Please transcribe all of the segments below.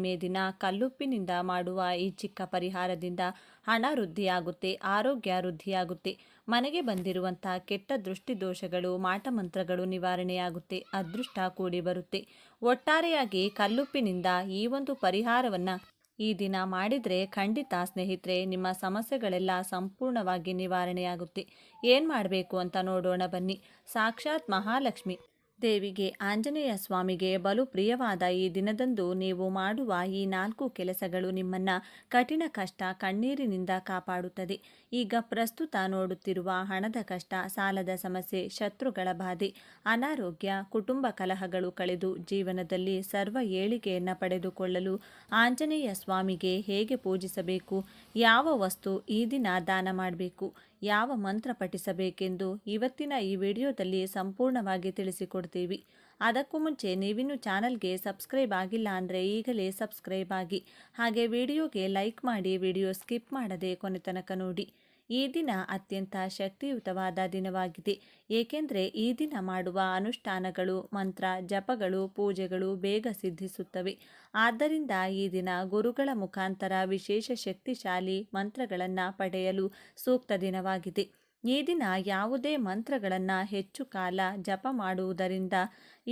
ಹುಣ್ಣಿಮೆ ದಿನ ಕಲ್ಲುಪ್ಪಿನಿಂದ ಮಾಡುವ ಈ ಚಿಕ್ಕ ಪರಿಹಾರದಿಂದ ಹಣ ವೃದ್ಧಿಯಾಗುತ್ತೆ, ಆರೋಗ್ಯ ವೃದ್ಧಿಯಾಗುತ್ತೆ, ಮನೆಗೆ ಬಂದಿರುವಂಥ ಕೆಟ್ಟ ದೃಷ್ಟಿದೋಷಗಳು, ಮಾಟಮಂತ್ರಗಳು ನಿವಾರಣೆಯಾಗುತ್ತೆ, ಅದೃಷ್ಟ ಕೂಡಿ ಬರುತ್ತೆ. ಒಟ್ಟಾರೆಯಾಗಿ ಕಲ್ಲುಪ್ಪಿನಿಂದ ಈ ಒಂದು ಪರಿಹಾರವನ್ನು ಈ ದಿನ ಮಾಡಿದರೆ ಖಂಡಿತ ಸ್ನೇಹಿತರೆ ನಿಮ್ಮ ಸಮಸ್ಯೆಗಳೆಲ್ಲ ಸಂಪೂರ್ಣವಾಗಿ ನಿವಾರಣೆಯಾಗುತ್ತೆ. ಏನು ಮಾಡಬೇಕು ಅಂತ ನೋಡೋಣ ಬನ್ನಿ. ಸಾಕ್ಷಾತ್ ಮಹಾಲಕ್ಷ್ಮಿ ದೇವಿಗೆ, ಆಂಜನೇಯ ಸ್ವಾಮಿಗೆ ಬಲು ಪ್ರಿಯವಾದ ಈ ದಿನದಂದು ನೀವು ಮಾಡುವ ಈ 4 ಕೆಲಸಗಳು ನಿಮ್ಮನ್ನು ಕಠಿಣ ಕಷ್ಟ, ಕಣ್ಣೀರಿನಿಂದ ಕಾಪಾಡುತ್ತದೆ. ಈಗ ಪ್ರಸ್ತುತ ನೋಡುತ್ತಿರುವ ಹಣದ ಕಷ್ಟ, ಸಾಲದ ಸಮಸ್ಯೆ, ಶತ್ರುಗಳ ಬಾಧೆ, ಅನಾರೋಗ್ಯ, ಕುಟುಂಬ ಕಲಹಗಳು ಕಳೆದು ಜೀವನದಲ್ಲಿ ಸರ್ವ ಏಳಿಗೆಯನ್ನು ಪಡೆದುಕೊಳ್ಳಲು ಆಂಜನೇಯ ಸ್ವಾಮಿಗೆ ಹೇಗೆ ಪೂಜಿಸಬೇಕು, ಯಾವ ವಸ್ತು ಈ ದಿನ ದಾನ ಮಾಡಬೇಕು, ಯಾವ ಮಂತ್ರ ಪಠಿಸಬೇಕೆಂದು ಇವತ್ತಿನ ಈ ವಿಡಿಯೋದಲ್ಲಿ ಸಂಪೂರ್ಣವಾಗಿ ತಿಳಿಸಿಕೊಡ್ತೀವಿ. ಅದಕ್ಕೂ ಮುಂಚೆ ನೀವಿನ್ನೂ ಚಾನಲ್ಗೆ ಸಬ್ಸ್ಕ್ರೈಬ್ ಆಗಿಲ್ಲ ಅಂದರೆ ಈಗಲೇ ಸಬ್ಸ್ಕ್ರೈಬ್ ಆಗಿ, ಹಾಗೆ ವಿಡಿಯೋಗೆ ಲೈಕ್ ಮಾಡಿ, ವಿಡಿಯೋ ಸ್ಕಿಪ್ ಮಾಡದೆ ಕೊನೆ ತನಕ ನೋಡಿ. ಈ ದಿನ ಅತ್ಯಂತ ಶಕ್ತಿಯುತವಾದ ದಿನವಾಗಿದೆ. ಏಕೆಂದರೆ ಈ ದಿನ ಮಾಡುವ ಅನುಷ್ಠಾನಗಳು, ಮಂತ್ರ ಜಪಗಳು, ಪೂಜೆಗಳು ಬೇಗ ಸಿದ್ಧಿಸುತ್ತವೆ. ಆದ್ದರಿಂದ ಈ ದಿನ ಗುರುಗಳ ಮುಖಾಂತರ ವಿಶೇಷ ಶಕ್ತಿಶಾಲಿ ಮಂತ್ರಗಳನ್ನು ಪಡೆಯಲು ಸೂಕ್ತ ದಿನವಾಗಿದೆ. ಈ ದಿನ ಯಾವುದೇ ಮಂತ್ರಗಳನ್ನು ಹೆಚ್ಚು ಕಾಲ ಜಪ ಮಾಡುವುದರಿಂದ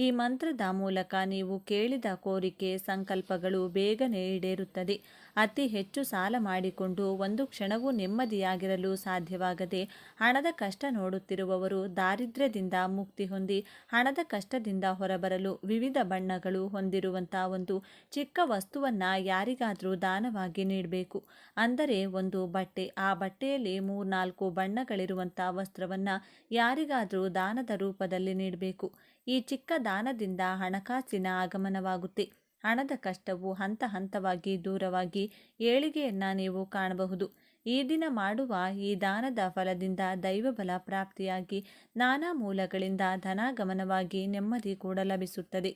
ಈ ಮಂತ್ರದ ಮೂಲಕ ನೀವು ಕೇಳಿದ ಕೋರಿಕೆ, ಸಂಕಲ್ಪಗಳು ಬೇಗನೆ ಈಡೇರುತ್ತದೆ. ಅತಿ ಹೆಚ್ಚು ಸಾಲ ಮಾಡಿಕೊಂಡು ಒಂದು ಕ್ಷಣವೂ ನೆಮ್ಮದಿಯಾಗಿರಲು ಸಾಧ್ಯವಾಗದೆ ಹಣದ ಕಷ್ಟ ನೋಡುತ್ತಿರುವವರು ದಾರಿದ್ರ್ಯದಿಂದ ಮುಕ್ತಿ ಹೊಂದಿ ಹಣದ ಕಷ್ಟದಿಂದ ಹೊರಬರಲು ವಿವಿಧ ಬಣ್ಣಗಳು ಹೊಂದಿರುವಂಥ ಒಂದು ಚಿಕ್ಕ ವಸ್ತುವನ್ನು ಯಾರಿಗಾದರೂ ದಾನವಾಗಿ ನೀಡಬೇಕು. ಅಂದರೆ ಒಂದು ಬಟ್ಟೆ, ಆ ಬಟ್ಟೆಯಲ್ಲಿ 3-4 ಬಣ್ಣಗಳಿರುವಂಥ ವಸ್ತ್ರವನ್ನು ಯಾರಿಗಾದರೂ ದಾನದ ರೂಪದಲ್ಲಿ ನೀಡಬೇಕು. ಈ ಚಿಕ್ಕ ದಾನದಿಂದ ಹಣಕಾಸಿನ ಆಗಮನವಾಗುತ್ತೆ. ಹಣದ ಕಷ್ಟವು ಹಂತ ಹಂತವಾಗಿ ದೂರವಾಗಿ ಏಳಿಗೆಯನ್ನು ನೀವು ಕಾಣಬಹುದು. ಈ ದಿನ ಮಾಡುವ ಈ ದಾನದ ಫಲದಿಂದ ದೈವಬಲ ಪ್ರಾಪ್ತಿಯಾಗಿ ನಾನಾ ಮೂಲಗಳಿಂದ ಧನಾಗಮನವಾಗಿ ನೆಮ್ಮದಿ ಕೂಡ ಲಭಿಸುತ್ತದೆ.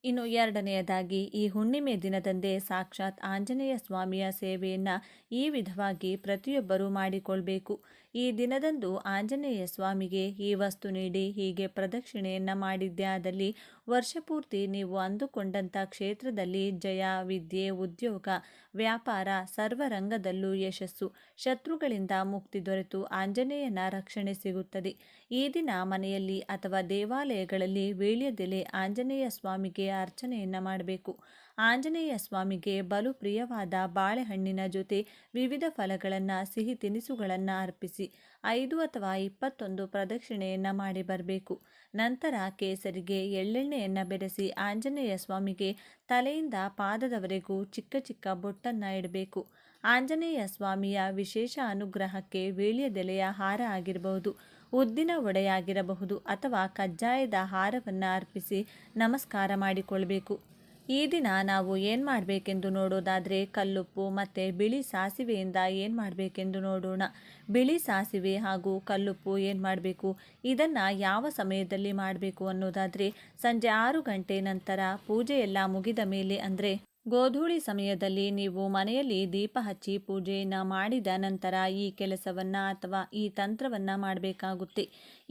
ಇನ್ನು ಎರಡನೆಯದಾಗಿ ಈ ಹುಣ್ಣಿಮೆ ದಿನದಂದೇ ಸಾಕ್ಷಾತ್ ಆಂಜನೇಯ ಸ್ವಾಮಿಯ ಸೇವೆಯನ್ನು ಈ ವಿಧವಾಗಿ ಪ್ರತಿಯೊಬ್ಬರೂ ಮಾಡಿಕೊಳ್ಬೇಕು. ಈ ದಿನದಂದು ಆಂಜನೇಯ ಸ್ವಾಮಿಗೆ ಈ ವಸ್ತು ನೀಡಿ ಹೀಗೆ ಪ್ರದಕ್ಷಿಣೆಯನ್ನು ಮಾಡಿದ್ದೇ ಆದಲ್ಲಿ ವರ್ಷಪೂರ್ತಿ ನೀವು ಅಂದುಕೊಂಡಂಥ ಕ್ಷೇತ್ರದಲ್ಲಿ ಜಯ, ವಿದ್ಯೆ, ಉದ್ಯೋಗ, ವ್ಯಾಪಾರ ಸರ್ವರಂಗದಲ್ಲೂ ಯಶಸ್ಸು, ಶತ್ರುಗಳಿಂದ ಮುಕ್ತಿ ದೊರೆತು ಆಂಜನೇಯನ ರಕ್ಷಣೆ ಸಿಗುತ್ತದೆ. ಈ ದಿನ ಮನೆಯಲ್ಲಿ ಅಥವಾ ದೇವಾಲಯಗಳಲ್ಲಿ ವೀಳ್ಯದೆಲೆ ಆಂಜನೇಯ ಸ್ವಾಮಿಗೆ ಅರ್ಚನೆಯನ್ನು ಮಾಡಬೇಕು. ಆಂಜನೇಯ ಸ್ವಾಮಿಗೆ ಬಲು ಪ್ರಿಯವಾದ ಬಾಳೆಹಣ್ಣಿನ ಜೊತೆ ವಿವಿಧ ಫಲಗಳನ್ನು, ಸಿಹಿ ತಿನಿಸುಗಳನ್ನು ಅರ್ಪಿಸಿ 5 ಅಥವಾ 21 ಪ್ರದಕ್ಷಿಣೆಯನ್ನು ಮಾಡಿ ಬರಬೇಕು. ನಂತರ ಕೇಸರಿಗೆ ಎಳ್ಳೆಣ್ಣೆಯನ್ನು ಬೆರೆಸಿ ಆಂಜನೇಯ ಸ್ವಾಮಿಗೆ ತಲೆಯಿಂದ ಪಾದದವರೆಗೂ ಚಿಕ್ಕ ಚಿಕ್ಕ ಬೊಟ್ಟನ್ನು ಇಡಬೇಕು. ಆಂಜನೇಯ ಸ್ವಾಮಿಯ ವಿಶೇಷ ಅನುಗ್ರಹಕ್ಕೆ ವೀಳ್ಯದೆಲೆಯ ಹಾರ ಆಗಿರಬಹುದು, ಉದ್ದಿನ ಒಡೆಯಾಗಿರಬಹುದು ಅಥವಾ ಕಜ್ಜಾಯದ ಹಾರವನ್ನು ಅರ್ಪಿಸಿ ನಮಸ್ಕಾರ ಮಾಡಿಕೊಳ್ಬೇಕು. ಈ ದಿನ ನಾವು ಏನು ಮಾಡಬೇಕೆಂದು ನೋಡೋದಾದರೆ ಕಲ್ಲುಪ್ಪು ಮತ್ತು ಬಿಳಿ ಸಾಸಿವೆಯಿಂದ ಏನು ಮಾಡಬೇಕೆಂದು ನೋಡೋಣ. ಬಿಳಿ ಸಾಸಿವೆ ಹಾಗೂ ಕಲ್ಲುಪ್ಪು ಏನು ಮಾಡಬೇಕು, ಇದನ್ನು ಯಾವ ಸಮಯದಲ್ಲಿ ಮಾಡಬೇಕು ಅನ್ನೋದಾದರೆ ಸಂಜೆ 6 ಗಂಟೆ ನಂತರ ಪೂಜೆಯೆಲ್ಲ ಮುಗಿದ ಮೇಲೆ, ಅಂದರೆ ಗೋಧೂಳಿ ಸಮಯದಲ್ಲಿ ನೀವು ಮನೆಯಲ್ಲಿ ದೀಪ ಹಚ್ಚಿ ಪೂಜೆಯನ್ನು ಮಾಡಿದ ನಂತರ ಈ ಕೆಲಸವನ್ನು ಅಥವಾ ಈ ತಂತ್ರವನ್ನು ಮಾಡಬೇಕಾಗುತ್ತೆ.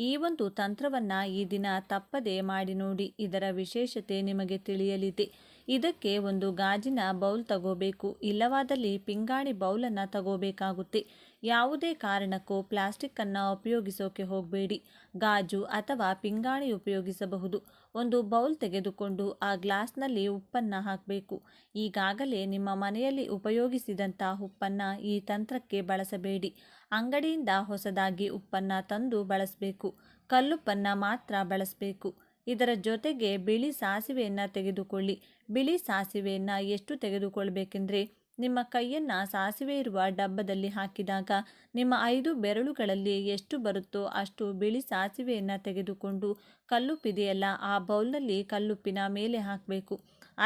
ಈ ಒಂದು ತಂತ್ರವನ್ನು ಈ ದಿನ ತಪ್ಪದೆ ಮಾಡಿ ನೋಡಿ. ಇದರ ವಿಶೇಷತೆ ನಿಮಗೆ ತಿಳಿಯಲಿದೆ. ಇದಕ್ಕೆ ಒಂದು ಗಾಜಿನ ಬೌಲ್ ತಗೋಬೇಕು, ಇಲ್ಲವಾದಲ್ಲಿ ಪಿಂಗಾಣಿ ಬೌಲನ್ನು ತಗೋಬೇಕಾಗುತ್ತೆ. ಯಾವುದೇ ಕಾರಣಕ್ಕೂ ಪ್ಲಾಸ್ಟಿಕ್ಕನ್ನು ಉಪಯೋಗಿಸೋಕೆ ಹೋಗಬೇಡಿ. ಗಾಜು ಅಥವಾ ಪಿಂಗಾಣಿ ಉಪಯೋಗಿಸಬಹುದು. ಒಂದು ಬೌಲ್ ತೆಗೆದುಕೊಂಡು ಆ ಗ್ಲಾಸ್ನಲ್ಲಿ ಉಪ್ಪನ್ನು ಹಾಕಬೇಕು. ಈಗಾಗಲೇ ನಿಮ್ಮ ಮನೆಯಲ್ಲಿ ಉಪಯೋಗಿಸಿದಂಥ ಉಪ್ಪನ್ನು ಈ ತಂತ್ರಕ್ಕೆ ಬಳಸಬೇಡಿ. ಅಂಗಡಿಯಿಂದ ಹೊಸದಾಗಿ ಉಪ್ಪನ್ನು ತಂದು ಬಳಸಬೇಕು. ಕಲ್ಲುಪ್ಪನ್ನು ಮಾತ್ರ ಬಳಸಬೇಕು. ಇದರ ಜೊತೆಗೆ ಬಿಳಿ ಸಾಸಿವೆಯನ್ನು ತೆಗೆದುಕೊಳ್ಳಿ. ಬಿಳಿ ಸಾಸಿವೆಯನ್ನು ಎಷ್ಟು ತೆಗೆದುಕೊಳ್ಬೇಕೆಂದರೆ ನಿಮ್ಮ ಕೈಯನ್ನು ಸಾಸಿವೆ ಇರುವ ಡಬ್ಬದಲ್ಲಿ ಹಾಕಿದಾಗ ನಿಮ್ಮ 5 ಬೆರಳುಗಳಲ್ಲಿ ಎಷ್ಟು ಬರುತ್ತೋ ಅಷ್ಟು ಬಿಳಿ ಸಾಸಿವೆಯನ್ನು ತೆಗೆದುಕೊಂಡು ಕಲ್ಲುಪ್ಪಿದೆಯಲ್ಲ ಆ ಬೌಲ್ನಲ್ಲಿ ಕಲ್ಲುಪ್ಪಿನ ಮೇಲೆ ಹಾಕಬೇಕು.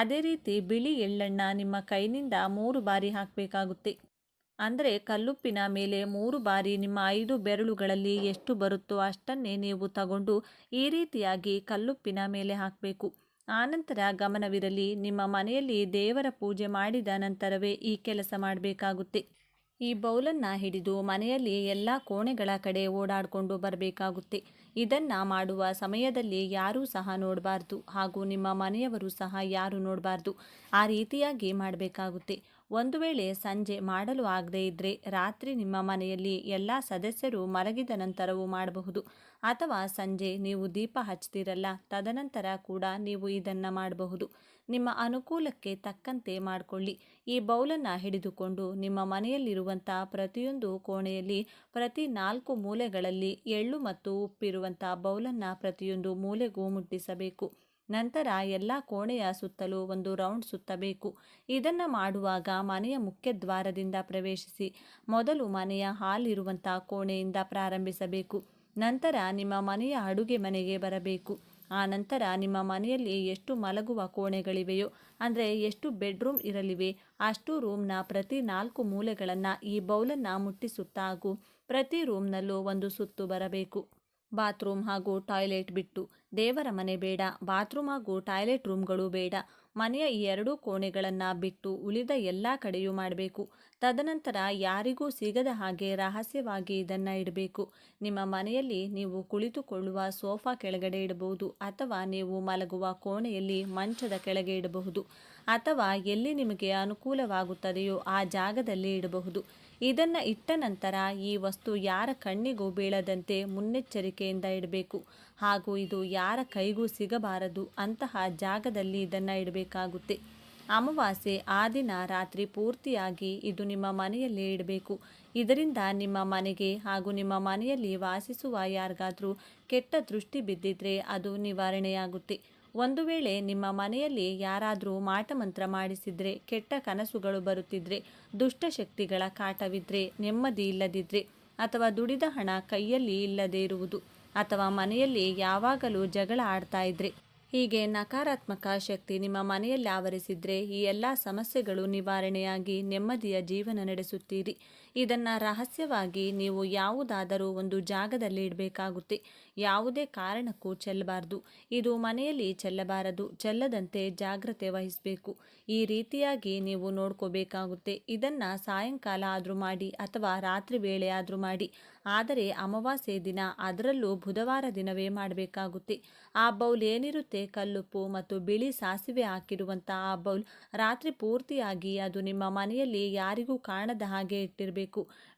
ಅದೇ ರೀತಿ ಬಿಳಿ ಎಳ್ಳನ್ನು ನಿಮ್ಮ ಕೈನಿಂದ 3 ಬಾರಿ ಹಾಕಬೇಕಾಗುತ್ತೆ. ಅಂದರೆ ಕಲ್ಲುಪ್ಪಿನ ಮೇಲೆ 3 ಬಾರಿ ನಿಮ್ಮ 5 ಬೆರಳುಗಳಲ್ಲಿ ಎಷ್ಟು ಬರುತ್ತೋ ಅಷ್ಟನ್ನೇ ನೀವು ತಗೊಂಡು ಈ ರೀತಿಯಾಗಿ ಕಲ್ಲುಪ್ಪಿನ ಮೇಲೆ ಹಾಕಬೇಕು. ಆನಂತರ ಗಮನವಿರಲಿ, ನಿಮ್ಮ ಮನೆಯಲ್ಲಿ ದೇವರ ಪೂಜೆ ಮಾಡಿದ ನಂತರವೇ ಈ ಕೆಲಸ ಮಾಡಬೇಕಾಗುತ್ತೆ. ಈ ಬೌಲನ್ನು ಹಿಡಿದು ಮನೆಯಲ್ಲಿ ಎಲ್ಲ ಕೋಣೆಗಳ ಕಡೆ ಓಡಾಡಿಕೊಂಡು ಬರಬೇಕಾಗುತ್ತೆ. ಇದನ್ನು ಮಾಡುವ ಸಮಯದಲ್ಲಿ ಯಾರೂ ಸಹ ನೋಡಬಾರ್ದು, ಹಾಗೂ ನಿಮ್ಮ ಮನೆಯವರು ಸಹ ಯಾರೂ ನೋಡಬಾರ್ದು. ಆ ರೀತಿಯಾಗಿ ಮಾಡಬೇಕಾಗುತ್ತೆ. ಒಂದು ವೇಳೆ ಸಂಜೆ ಮಾಡಲು ಆಗದೇ ಇದ್ದರೆ ರಾತ್ರಿ ನಿಮ್ಮ ಮನೆಯಲ್ಲಿ ಎಲ್ಲ ಸದಸ್ಯರು ಮಲಗಿದ ನಂತರವೂ ಮಾಡಬಹುದು, ಅಥವಾ ಸಂಜೆ ನೀವು ದೀಪ ಹಚ್ತಿರಲ್ಲ ತದನಂತರ ಕೂಡ ನೀವು ಇದನ್ನು ಮಾಡಬಹುದು. ನಿಮ್ಮ ಅನುಕೂಲಕ್ಕೆ ತಕ್ಕಂತೆ ಮಾಡಿಕೊಳ್ಳಿ. ಈ ಬೌಲನ್ನು ಹಿಡಿದುಕೊಂಡು ನಿಮ್ಮ ಮನೆಯಲ್ಲಿರುವಂಥ ಪ್ರತಿಯೊಂದು ಕೋಣೆಯಲ್ಲಿ ಪ್ರತಿ 4 ಮೂಲೆಗಳಲ್ಲಿ ಎಳ್ಳು ಮತ್ತು ಉಪ್ಪಿರುವಂಥ ಬೌಲನ್ನು ಪ್ರತಿಯೊಂದು ಮೂಲೆಗೂ ಮುಟ್ಟಿಸಬೇಕು. ನಂತರ ಎಲ್ಲ ಕೋಣೆಯ ಸುತ್ತಲೂ ಒಂದು ರೌಂಡ್ ಸುತ್ತಬೇಕು. ಇದನ್ನು ಮಾಡುವಾಗ ಮನೆಯ ಮುಖ್ಯ ದ್ವಾರದಿಂದ ಪ್ರವೇಶಿಸಿ ಮೊದಲು ಮನೆಯ ಹಾಲ್ ಇರುವಂಥ ಕೋಣೆಯಿಂದ ಪ್ರಾರಂಭಿಸಬೇಕು. ನಂತರ ನಿಮ್ಮ ಮನೆಯ ಅಡುಗೆ ಮನೆಗೆ ಬರಬೇಕು. ಆ ನಂತರ ನಿಮ್ಮ ಮನೆಯಲ್ಲಿ ಎಷ್ಟು ಮಲಗುವ ಕೋಣೆಗಳಿವೆಯೋ, ಅಂದರೆ ಎಷ್ಟು ಬೆಡ್ರೂಮ್ ಇರಲಿವೆ ಅಷ್ಟು ರೂಮ್ನ ಪ್ರತಿ 4 ಮೂಲೆಗಳನ್ನು ಈ ಬೌಲನ್ನು ಮುಟ್ಟಿಸುತ್ತಾ ಹಾಗೂ ಪ್ರತಿ ರೂಮ್ನಲ್ಲೂ ಒಂದು ಸುತ್ತು ಬರಬೇಕು. ಬಾತ್ರೂಮ್ ಹಾಗೂ ಟಾಯ್ಲೆಟ್ ಬಿಟ್ಟು. ದೇವರ ಮನೆ ಬೇಡ, ಬಾತ್ರೂಮ್ ಹಾಗೂ ಟಾಯ್ಲೆಟ್ ರೂಮ್ಗಳು ಬೇಡ. ಮನೆಯ ಈ 2 ಕೋಣೆಗಳನ್ನು ಬಿಟ್ಟು ಉಳಿದ ಎಲ್ಲ ಕಡೆಯೂ ಮಾಡಬೇಕು. ತದನಂತರ ಯಾರಿಗೂ ಸಿಗದ ಹಾಗೆ ರಹಸ್ಯವಾಗಿ ಇದನ್ನು ಇಡಬೇಕು. ನಿಮ್ಮ ಮನೆಯಲ್ಲಿ ನೀವು ಕುಳಿತುಕೊಳ್ಳುವ ಸೋಫಾ ಕೆಳಗಡೆ ಇಡಬಹುದು, ಅಥವಾ ನೀವು ಮಲಗುವ ಕೋಣೆಯಲ್ಲಿ ಮಂಚದ ಕೆಳಗೆ ಇಡಬಹುದು, ಅಥವಾ ಎಲ್ಲಿ ನಿಮಗೆ ಅನುಕೂಲವಾಗುತ್ತದೆಯೋ ಆ ಜಾಗದಲ್ಲಿ ಇಡಬಹುದು. ಇದನ್ನು ಇಟ್ಟ ನಂತರ ಈ ವಸ್ತು ಯಾರ ಕಣ್ಣಿಗೂ ಬೀಳದಂತೆ ಮುನ್ನೆಚ್ಚರಿಕೆಯಿಂದ ಇಡಬೇಕು, ಹಾಗೂ ಇದು ಯಾರ ಕೈಗೂ ಸಿಗಬಾರದು ಅಂತಹ ಜಾಗದಲ್ಲಿ ಇದನ್ನು ಇಡಬೇಕಾಗುತ್ತೆ. ಅಮಾವಾಸ್ಯೆ ಆ ದಿನ ರಾತ್ರಿ ಪೂರ್ತಿಯಾಗಿ ಇದು ನಿಮ್ಮ ಮನೆಯಲ್ಲೇ ಇಡಬೇಕು. ಇದರಿಂದ ನಿಮ್ಮ ಮನೆಗೆ ಹಾಗೂ ನಿಮ್ಮ ಮನೆಯಲ್ಲಿ ವಾಸಿಸುವ ಯಾರಿಗಾದರೂ ಕೆಟ್ಟ ದೃಷ್ಟಿ ಬಿದ್ದಿದ್ರೆ ಅದು ನಿವಾರಣೆಯಾಗುತ್ತೆ. ಒಂದು ವೇಳೆ ನಿಮ್ಮ ಮನೆಯಲ್ಲಿ ಯಾರಾದರೂ ಮಾಟಮಂತ್ರ ಮಾಡಿಸಿದ್ರೆ, ಕೆಟ್ಟ ಕನಸುಗಳು ಬರುತ್ತಿದ್ರೆ, ದುಷ್ಟಶಕ್ತಿಗಳ ಕಾಟವಿದ್ರೆ, ನೆಮ್ಮದಿ ಇಲ್ಲದಿದ್ದರೆ, ಅಥವಾ ದುಡಿದ ಹಣ ಕೈಯಲ್ಲಿ ಇಲ್ಲದೇ ಇರುವುದು, ಅಥವಾ ಮನೆಯಲ್ಲಿ ಯಾವಾಗಲೂ ಜಗಳ ಆಡ್ತಾ ಇದ್ರೆ, ಹೀಗೆ ನಕಾರಾತ್ಮಕ ಶಕ್ತಿ ನಿಮ್ಮ ಮನೆಯಲ್ಲಿ ಆವರಿಸಿದ್ರೆ ಈ ಎಲ್ಲ ಸಮಸ್ಯೆಗಳು ನಿವಾರಣೆಯಾಗಿ ನೆಮ್ಮದಿಯ ಜೀವನ ನಡೆಸುತ್ತೀರಿ. ಇದನ್ನು ರಹಸ್ಯವಾಗಿ ನೀವು ಯಾವುದಾದರೂ ಒಂದು ಜಾಗದಲ್ಲಿ ಇಡಬೇಕಾಗುತ್ತೆ. ಯಾವುದೇ ಕಾರಣಕ್ಕೂ ಚೆಲ್ಲಬಾರ್ದು. ಇದು ಮನೆಯಲ್ಲಿ ಚೆಲ್ಲಬಾರದು. ಚೆಲ್ಲದಂತೆ ಜಾಗ್ರತೆ ವಹಿಸಬೇಕು. ಈ ರೀತಿಯಾಗಿ ನೀವು ನೋಡ್ಕೋಬೇಕಾಗುತ್ತೆ. ಇದನ್ನು ಸಾಯಂಕಾಲ ಆದರೂ ಮಾಡಿ ಅಥವಾ ರಾತ್ರಿ ವೇಳೆ ಆದರೂ ಮಾಡಿ, ಆದರೆ ಅಮಾವಾಸ್ಯೆ ದಿನ, ಅದರಲ್ಲೂ ಬುಧವಾರ ದಿನವೇ ಮಾಡಬೇಕಾಗುತ್ತೆ. ಆ ಬೌಲ್ ಏನಿರುತ್ತೆ, ಕಲ್ಲುಪ್ಪು ಮತ್ತು ಬಿಳಿ ಸಾಸಿವೆ ಹಾಕಿರುವಂಥ ಆ ಬೌಲ್ ರಾತ್ರಿ ಪೂರ್ತಿಯಾಗಿ ಅದು ನಿಮ್ಮ ಮನೆಯಲ್ಲಿ ಯಾರಿಗೂ ಕಾಣದ ಹಾಗೆ ಇಟ್ಟಿರಬೇಕು.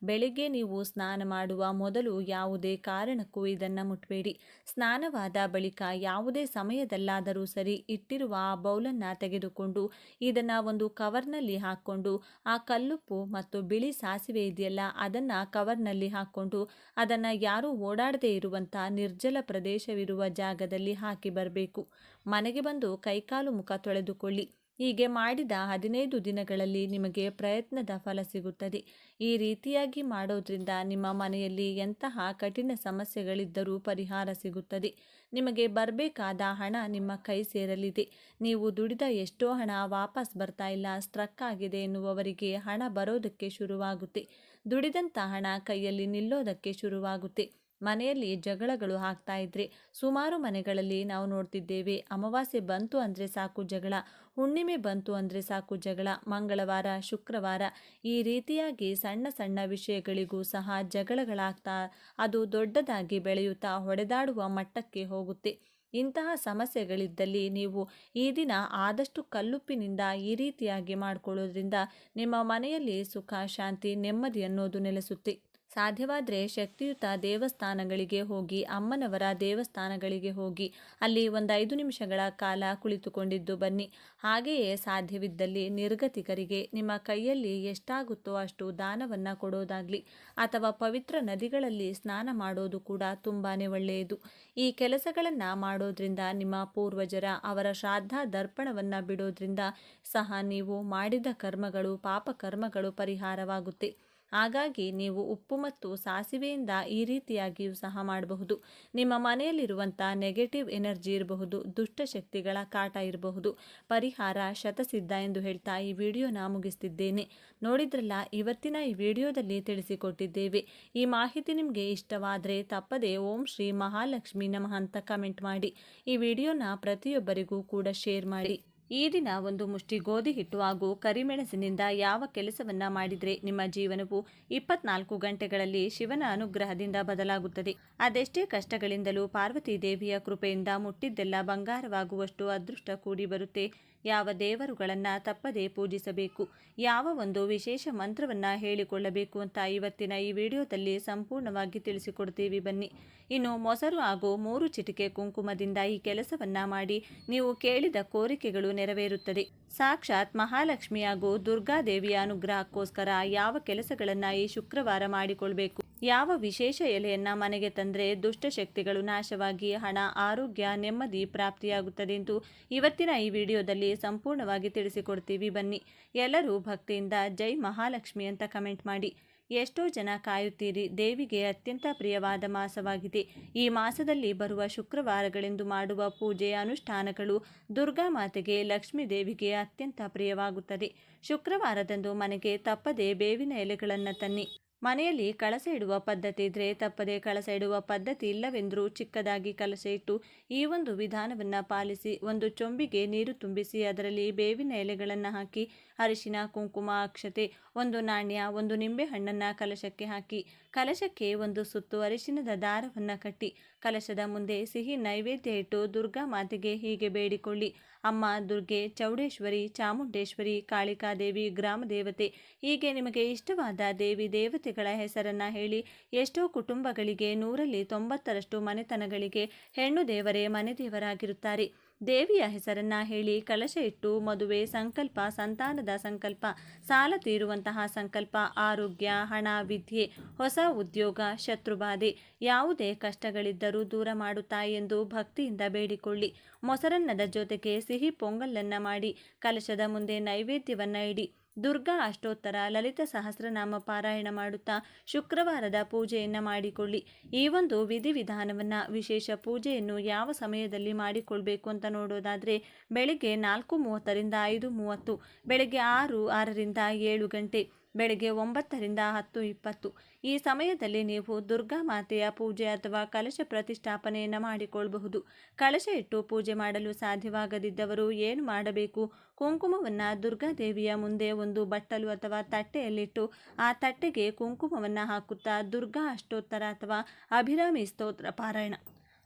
ಬೆಳಿಗ್ಗೆ ನೀವು ಸ್ನಾನ ಮಾಡುವ ಮೊದಲು ಯಾವುದೇ ಕಾರಣಕ್ಕೂ ಇದನ್ನು ಮುಟ್ಟಬೇಡಿ. ಸ್ನಾನವಾದ ಬಳಿಕ ಯಾವುದೇ ಸಮಯದಲ್ಲಾದರೂ ಸರಿ ಇಟ್ಟಿರುವ ಆ ಬೌಲನ್ನು ತೆಗೆದುಕೊಂಡು ಇದನ್ನು ಒಂದು ಕವರ್ನಲ್ಲಿ ಹಾಕ್ಕೊಂಡು, ಆ ಕಲ್ಲುಪ್ಪು ಮತ್ತು ಬಿಳಿ ಸಾಸಿವೆ ಇದೆಯಲ್ಲ ಅದನ್ನು ಕವರ್ನಲ್ಲಿ ಹಾಕ್ಕೊಂಡು ಅದನ್ನು ಯಾರೂ ಓಡಾಡದೇ ಇರುವಂಥ ನಿರ್ಜಲ ಪ್ರದೇಶವಿರುವ ಜಾಗದಲ್ಲಿ ಹಾಕಿ ಬರಬೇಕು. ಮನೆಗೆ ಬಂದು ಕೈಕಾಲು ಮುಖ ತೊಳೆದುಕೊಳ್ಳಿ. ಹೀಗೆ ಮಾಡಿದ 15 ದಿನಗಳಲ್ಲಿ ನಿಮಗೆ ಪ್ರಯತ್ನದ ಫಲ ಸಿಗುತ್ತದೆ. ಈ ರೀತಿಯಾಗಿ ಮಾಡೋದ್ರಿಂದ ನಿಮ್ಮ ಮನೆಯಲ್ಲಿ ಎಂತಹ ಕಠಿಣ ಸಮಸ್ಯೆಗಳಿದ್ದರೂ ಪರಿಹಾರ ಸಿಗುತ್ತದೆ. ನಿಮಗೆ ಬರಬೇಕಾದ ಹಣ ನಿಮ್ಮ ಕೈ ಸೇರಲಿದೆ. ನೀವು ದುಡಿದ ಎಷ್ಟೋ ಹಣ ವಾಪಸ್ ಬರ್ತಾ ಇಲ್ಲ, ಸ್ಟ್ರಕ್ ಆಗಿದೆ ಎನ್ನುವವರಿಗೆ ಹಣ ಬರೋದಕ್ಕೆ ಶುರುವಾಗುತ್ತೆ. ದುಡಿದಂಥ ಹಣ ಕೈಯಲ್ಲಿ ನಿಲ್ಲೋದಕ್ಕೆ ಶುರುವಾಗುತ್ತೆ. ಮನೆಯಲ್ಲಿ ಜಗಳಗಳು ಆಗ್ತಾ ಇದ್ರೆ, ಸುಮಾರು ಮನೆಗಳಲ್ಲಿ ನಾವು ನೋಡ್ತಿದ್ದೇವೆ, ಅಮಾವಾಸ್ಯೆ ಬಂತು ಅಂದರೆ ಸಾಕು ಜಗಳ, ಹುಣ್ಣಿಮೆ ಬಂತು ಅಂದರೆ ಸಾಕು ಜಗಳ, ಮಂಗಳವಾರ, ಶುಕ್ರವಾರ, ಈ ರೀತಿಯಾಗಿ ಸಣ್ಣ ಸಣ್ಣ ವಿಷಯಗಳಿಗೂ ಸಹ ಜಗಳಗಳಾಗ್ತಾ ಅದು ದೊಡ್ಡದಾಗಿ ಬೆಳೆಯುತ್ತಾ ಹೊಡೆದಾಡುವ ಮಟ್ಟಕ್ಕೆ ಹೋಗುತ್ತೆ. ಇಂತಹ ಸಮಸ್ಯೆಗಳಿದ್ದಲ್ಲಿ ನೀವು ಈ ದಿನ ಆದಷ್ಟು ಕಲ್ಲುಪ್ಪಿನಿಂದ ಈ ರೀತಿಯಾಗಿ ಮಾಡಿಕೊಳ್ಳೋದ್ರಿಂದ ನಿಮ್ಮ ಮನೆಯಲ್ಲಿ ಸುಖ, ಶಾಂತಿ, ನೆಮ್ಮದಿ ಅನ್ನೋದು ನೆಲೆಸುತ್ತೆ. ಸಾಧ್ಯವಾದರೆ ಶಕ್ತಿಯುತ ದೇವಸ್ಥಾನಗಳಿಗೆ ಹೋಗಿ, ಅಮ್ಮನವರ ದೇವಸ್ಥಾನಗಳಿಗೆ ಹೋಗಿ ಅಲ್ಲಿ ಒಂದು 5 ನಿಮಿಷಗಳ ಕಾಲ ಕುಳಿತುಕೊಂಡಿದ್ದು ಬನ್ನಿ. ಹಾಗೆಯೇ ಸಾಧ್ಯವಿದ್ದಲ್ಲಿ ನಿರ್ಗತಿಕರಿಗೆ ನಿಮ್ಮ ಕೈಯಲ್ಲಿ ಎಷ್ಟಾಗುತ್ತೋ ಅಷ್ಟು ದಾನವನ್ನು ಕೊಡೋದಾಗಲಿ, ಅಥವಾ ಪವಿತ್ರ ನದಿಗಳಲ್ಲಿ ಸ್ನಾನ ಮಾಡೋದು ಕೂಡ ತುಂಬಾ ಒಳ್ಳೆಯದು. ಈ ಕೆಲಸಗಳನ್ನು ಮಾಡೋದ್ರಿಂದ ನಿಮ್ಮ ಪೂರ್ವಜರ ಅವರ ಶ್ರಾದ್ದ ದರ್ಪಣವನ್ನು ಬಿಡೋದ್ರಿಂದ ಸಹ ನೀವು ಮಾಡಿದ ಕರ್ಮಗಳು, ಪಾಪ ಕರ್ಮಗಳು ಪರಿಹಾರವಾಗುತ್ತೆ. ಹಾಗಾಗಿ ನೀವು ಉಪ್ಪು ಮತ್ತು ಸಾಸಿವೆಯಿಂದ ಈ ರೀತಿಯಾಗಿಯೂ ಸಹ ಮಾಡಬಹುದು. ನಿಮ್ಮ ಮನೆಯಲ್ಲಿರುವಂಥ ನೆಗೆಟಿವ್ ಎನರ್ಜಿ ಇರಬಹುದು, ದುಷ್ಟಶಕ್ತಿಗಳ ಕಾಟ ಇರಬಹುದು, ಪರಿಹಾರ ಶತಸಿದ್ಧ ಎಂದು ಹೇಳ್ತಾ ಈ ವಿಡಿಯೋನ ಮುಗಿಸ್ತಿದ್ದೇನೆ. ನೋಡಿದ್ರಲ್ಲ, ಇವತ್ತಿನ ಈ ವಿಡಿಯೋದಲ್ಲಿ ತಿಳಿಸಿಕೊಟ್ಟಿದ್ದೇವೆ. ಈ ಮಾಹಿತಿ ನಿಮಗೆ ಇಷ್ಟವಾದರೆ ತಪ್ಪದೆ ಓಂ ಶ್ರೀ ಮಹಾಲಕ್ಷ್ಮಿ ನಮಃ ಅಂತ ಕಮೆಂಟ್ ಮಾಡಿ. ಈ ವಿಡಿಯೋನ ಪ್ರತಿಯೊಬ್ಬರಿಗೂ ಕೂಡ ಶೇರ್ ಮಾಡಿ. ಈ ದಿನ ಒಂದು ಮುಷ್ಟಿ ಗೋಧಿ ಹಿಟ್ಟು ಹಾಗೂ ಕರಿಮೆಣಸಿನಿಂದ ಯಾವ ಕೆಲಸವನ್ನ ಮಾಡಿದರೆ ನಿಮ್ಮ ಜೀವನವು 24 ಗಂಟೆಗಳಲ್ಲಿ ಶಿವನ ಅನುಗ್ರಹದಿಂದ ಬದಲಾಗುತ್ತದೆ. ಅದೆಷ್ಟೇ ಕಷ್ಟಗಳಿಂದಲೂ ಪಾರ್ವತಿ ದೇವಿಯ ಕೃಪೆಯಿಂದ ಮುಟ್ಟಿದ್ದೆಲ್ಲ ಬಂಗಾರವಾಗುವಷ್ಟು ಅದೃಷ್ಟ ಕೂಡಿ ಬರುತ್ತೆ. ಯಾವ ದೇವರುಗಳನ್ನ ತಪ್ಪದೇ ಪೂಜಿಸಬೇಕು, ಯಾವ ಒಂದು ವಿಶೇಷ ಮಂತ್ರವನ್ನ ಹೇಳಿಕೊಳ್ಳಬೇಕು ಅಂತ ಇವತ್ತಿನ ಈ ವಿಡಿಯೋದಲ್ಲಿ ಸಂಪೂರ್ಣವಾಗಿ ತಿಳಿಸಿಕೊಡ್ತೀವಿ ಬನ್ನಿ. ಇನ್ನು ಮೊಸರು ಹಾಗೂ 3 ಚಿಟಿಕೆ ಕುಂಕುಮದಿಂದ ಈ ಕೆಲಸವನ್ನ ಮಾಡಿ ನೀವು ಕೇಳಿದ ಕೋರಿಕೆಗಳು ನೆರವೇರುತ್ತದೆ. ಸಾಕ್ಷಾತ್ ಮಹಾಲಕ್ಷ್ಮಿ ಹಾಗೂ ದುರ್ಗಾದೇವಿಯ ಅನುಗ್ರಹಕ್ಕೋಸ್ಕರ ಯಾವ ಕೆಲಸಗಳನ್ನ ಈ ಶುಕ್ರವಾರ ಮಾಡಿಕೊಳ್ಬೇಕು, ಯಾವ ವಿಶೇಷ ಎಲೆಯನ್ನ ಮನೆಗೆ ತಂದರೆ ದುಷ್ಟಶಕ್ತಿಗಳು ನಾಶವಾಗಿ ಹಣ, ಆರೋಗ್ಯ, ನೆಮ್ಮದಿ ಪ್ರಾಪ್ತಿಯಾಗುತ್ತದೆ ಎಂದು ಇವತ್ತಿನ ಈ ವಿಡಿಯೋದಲ್ಲಿ ಸಂಪೂರ್ಣವಾಗಿ ತಿಳಿಸಿಕೊಡ್ತೀವಿ ಬನ್ನಿ. ಎಲ್ಲರೂ ಭಕ್ತಿಯಿಂದ ಜೈ ಮಹಾಲಕ್ಷ್ಮಿ ಅಂತ ಕಮೆಂಟ್ ಮಾಡಿ. ಎಷ್ಟೋ ಜನ ಕಾಯುತ್ತೀರಿ, ದೇವಿಗೆ ಅತ್ಯಂತ ಪ್ರಿಯವಾದ ಮಾಸವಾಗಿದೆ. ಈ ಮಾಸದಲ್ಲಿ ಬರುವ ಶುಕ್ರವಾರಗಳೆಂದು ಮಾಡುವ ಪೂಜೆ ಅನುಷ್ಠಾನಗಳು ದುರ್ಗಾ ಮಾತೆಗೆ, ಲಕ್ಷ್ಮೀ ದೇವಿಗೆ ಅತ್ಯಂತ ಪ್ರಿಯವಾಗುತ್ತದೆ. ಶುಕ್ರವಾರದಂದು ಮನೆಗೆ ತಪ್ಪದೆ ಬೇವಿನ ಎಲೆಗಳನ್ನು ತನ್ನಿ. ಮನೆಯಲ್ಲಿ ಕಳಸ ಇಡುವ ಪದ್ಧತಿ ಇದ್ರೆ ತಪ್ಪದೆ ಕಳಸ ಇಡುವ ಪದ್ಧತಿ ಇಲ್ಲವೆಂದರೂ ಚಿಕ್ಕದಾಗಿ ಕಲಶ ಇಟ್ಟು ಈ ಒಂದು ವಿಧಾನವನ್ನು ಪಾಲಿಸಿ. ಒಂದು ಚೊಂಬಿಗೆ ನೀರು ತುಂಬಿಸಿ ಅದರಲ್ಲಿ ಬೇವಿನ ಎಲೆಗಳನ್ನು ಹಾಕಿ ಅರಿಶಿನ, ಕುಂಕುಮ, ಅಕ್ಷತೆ, ಒಂದು ನಾಣ್ಯ, ಒಂದು ನಿಂಬೆ ಹಣ್ಣನ್ನು ಕಲಶಕ್ಕೆ ಹಾಕಿ ಕಲಶಕ್ಕೆ ಒಂದು ಸುತ್ತು ಅರಿಶಿನದ ದಾರವನ್ನು ಕಟ್ಟಿ ಕಲಶದ ಮುಂದೆ ಸಿಹಿ ನೈವೇದ್ಯ ಇಟ್ಟು ದುರ್ಗಾ ಮಾತೆಗೆ ಹೀಗೆ ಬೇಡಿಕೊಳ್ಳಿ. ಅಮ್ಮ ದುರ್ಗೆ, ಚೌಡೇಶ್ವರಿ, ಚಾಮುಂಡೇಶ್ವರಿ, ಕಾಳಿಕಾದೇವಿ, ಗ್ರಾಮ ದೇವತೆ, ಹೀಗೆ ನಿಮಗೆ ಇಷ್ಟವಾದ ದೇವಿ ದೇವತೆಗಳ ಹೆಸರನ್ನ ಹೇಳಿ. ಎಷ್ಟೋ ಕುಟುಂಬಗಳಿಗೆ 100ರಲ್ಲಿ 90ರಷ್ಟು ಮನೆತನಗಳಿಗೆ ಹೆಣ್ಣು ದೇವರೇ ಮನೆ ದೇವರಾಗಿರುತ್ತಾರೆ. ದೇವಿಯ ಹೆಸರನ್ನ ಹೇಳಿ ಕಲಶ ಇಟ್ಟು ಮದುವೆ ಸಂಕಲ್ಪ, ಸಂತಾನದ ಸಂಕಲ್ಪ, ಸಾಲ ತೀರುವಂತಹ ಸಂಕಲ್ಪ, ಆರೋಗ್ಯ, ಹಣ, ವಿದ್ಯೆ, ಹೊಸ ಉದ್ಯೋಗ, ಶತ್ರುಬಾಧೆ, ಯಾವುದೇ ಕಷ್ಟಗಳಿದ್ದರೂ ದೂರ ಮಾಡುತ್ತಾ ಎಂದು ಭಕ್ತಿಯಿಂದ ಬೇಡಿಕೊಳ್ಳಿ. ಮೊಸರನ್ನದ ಜೊತೆಗೆ ಸಿಹಿ ಪೊಂಗಲನ್ನ ಮಾಡಿ ಕಲಶದ ಮುಂದೆ ನೈವೇದ್ಯವನ್ನ ಇಡಿ. ದುರ್ಗಾ ಅಷ್ಟೋತ್ತರ, ಲಲಿತ ಸಹಸ್ರನಾಮ ಪಾರಾಯಣ ಮಾಡುತ್ತಾ ಶುಕ್ರವಾರದ ಪೂಜೆಯನ್ನು ಮಾಡಿಕೊಳ್ಳಿ. ಈ ಒಂದು ವಿಧಿವಿಧಾನವನ್ನು, ವಿಶೇಷ ಪೂಜೆಯನ್ನು ಯಾವ ಸಮಯದಲ್ಲಿ ಮಾಡಿಕೊಳ್ಬೇಕು ಅಂತ ನೋಡೋದಾದರೆ ಬೆಳಿಗ್ಗೆ 4:30ರಿಂದ 5:30, ಬೆಳಗ್ಗೆ 6:00ರಿಂದ 7 ಗಂಟೆ, ಬೆಳಗ್ಗೆ 9ರಿಂದ 10:20. ಈ ಸಮಯದಲ್ಲಿ ನೀವು ದುರ್ಗಾ ಮಾತೆಯ ಪೂಜೆ ಅಥವಾ ಕಲಶ ಪ್ರತಿಷ್ಠಾಪನೆಯನ್ನು ಮಾಡಿಕೊಳ್ಳಬಹುದು. ಕಲಶ ಇಟ್ಟು ಪೂಜೆ ಮಾಡಲು ಸಾಧ್ಯವಾಗದಿದ್ದವರು ಏನು ಮಾಡಬೇಕು? ಕುಂಕುಮವನ್ನು ದುರ್ಗಾದೇವಿಯ ಮುಂದೆ ಒಂದು ಬಟ್ಟಲು ಅಥವಾ ತಟ್ಟೆಯಲ್ಲಿಟ್ಟು ಆ ತಟ್ಟೆಗೆ ಕುಂಕುಮವನ್ನು ಹಾಕುತ್ತಾ ದುರ್ಗಾ ಅಷ್ಟೋತ್ತರ ಅಥವಾ ಅಭಿರಾಮಿ ಸ್ತೋತ್ರ ಪಾರಾಯಣ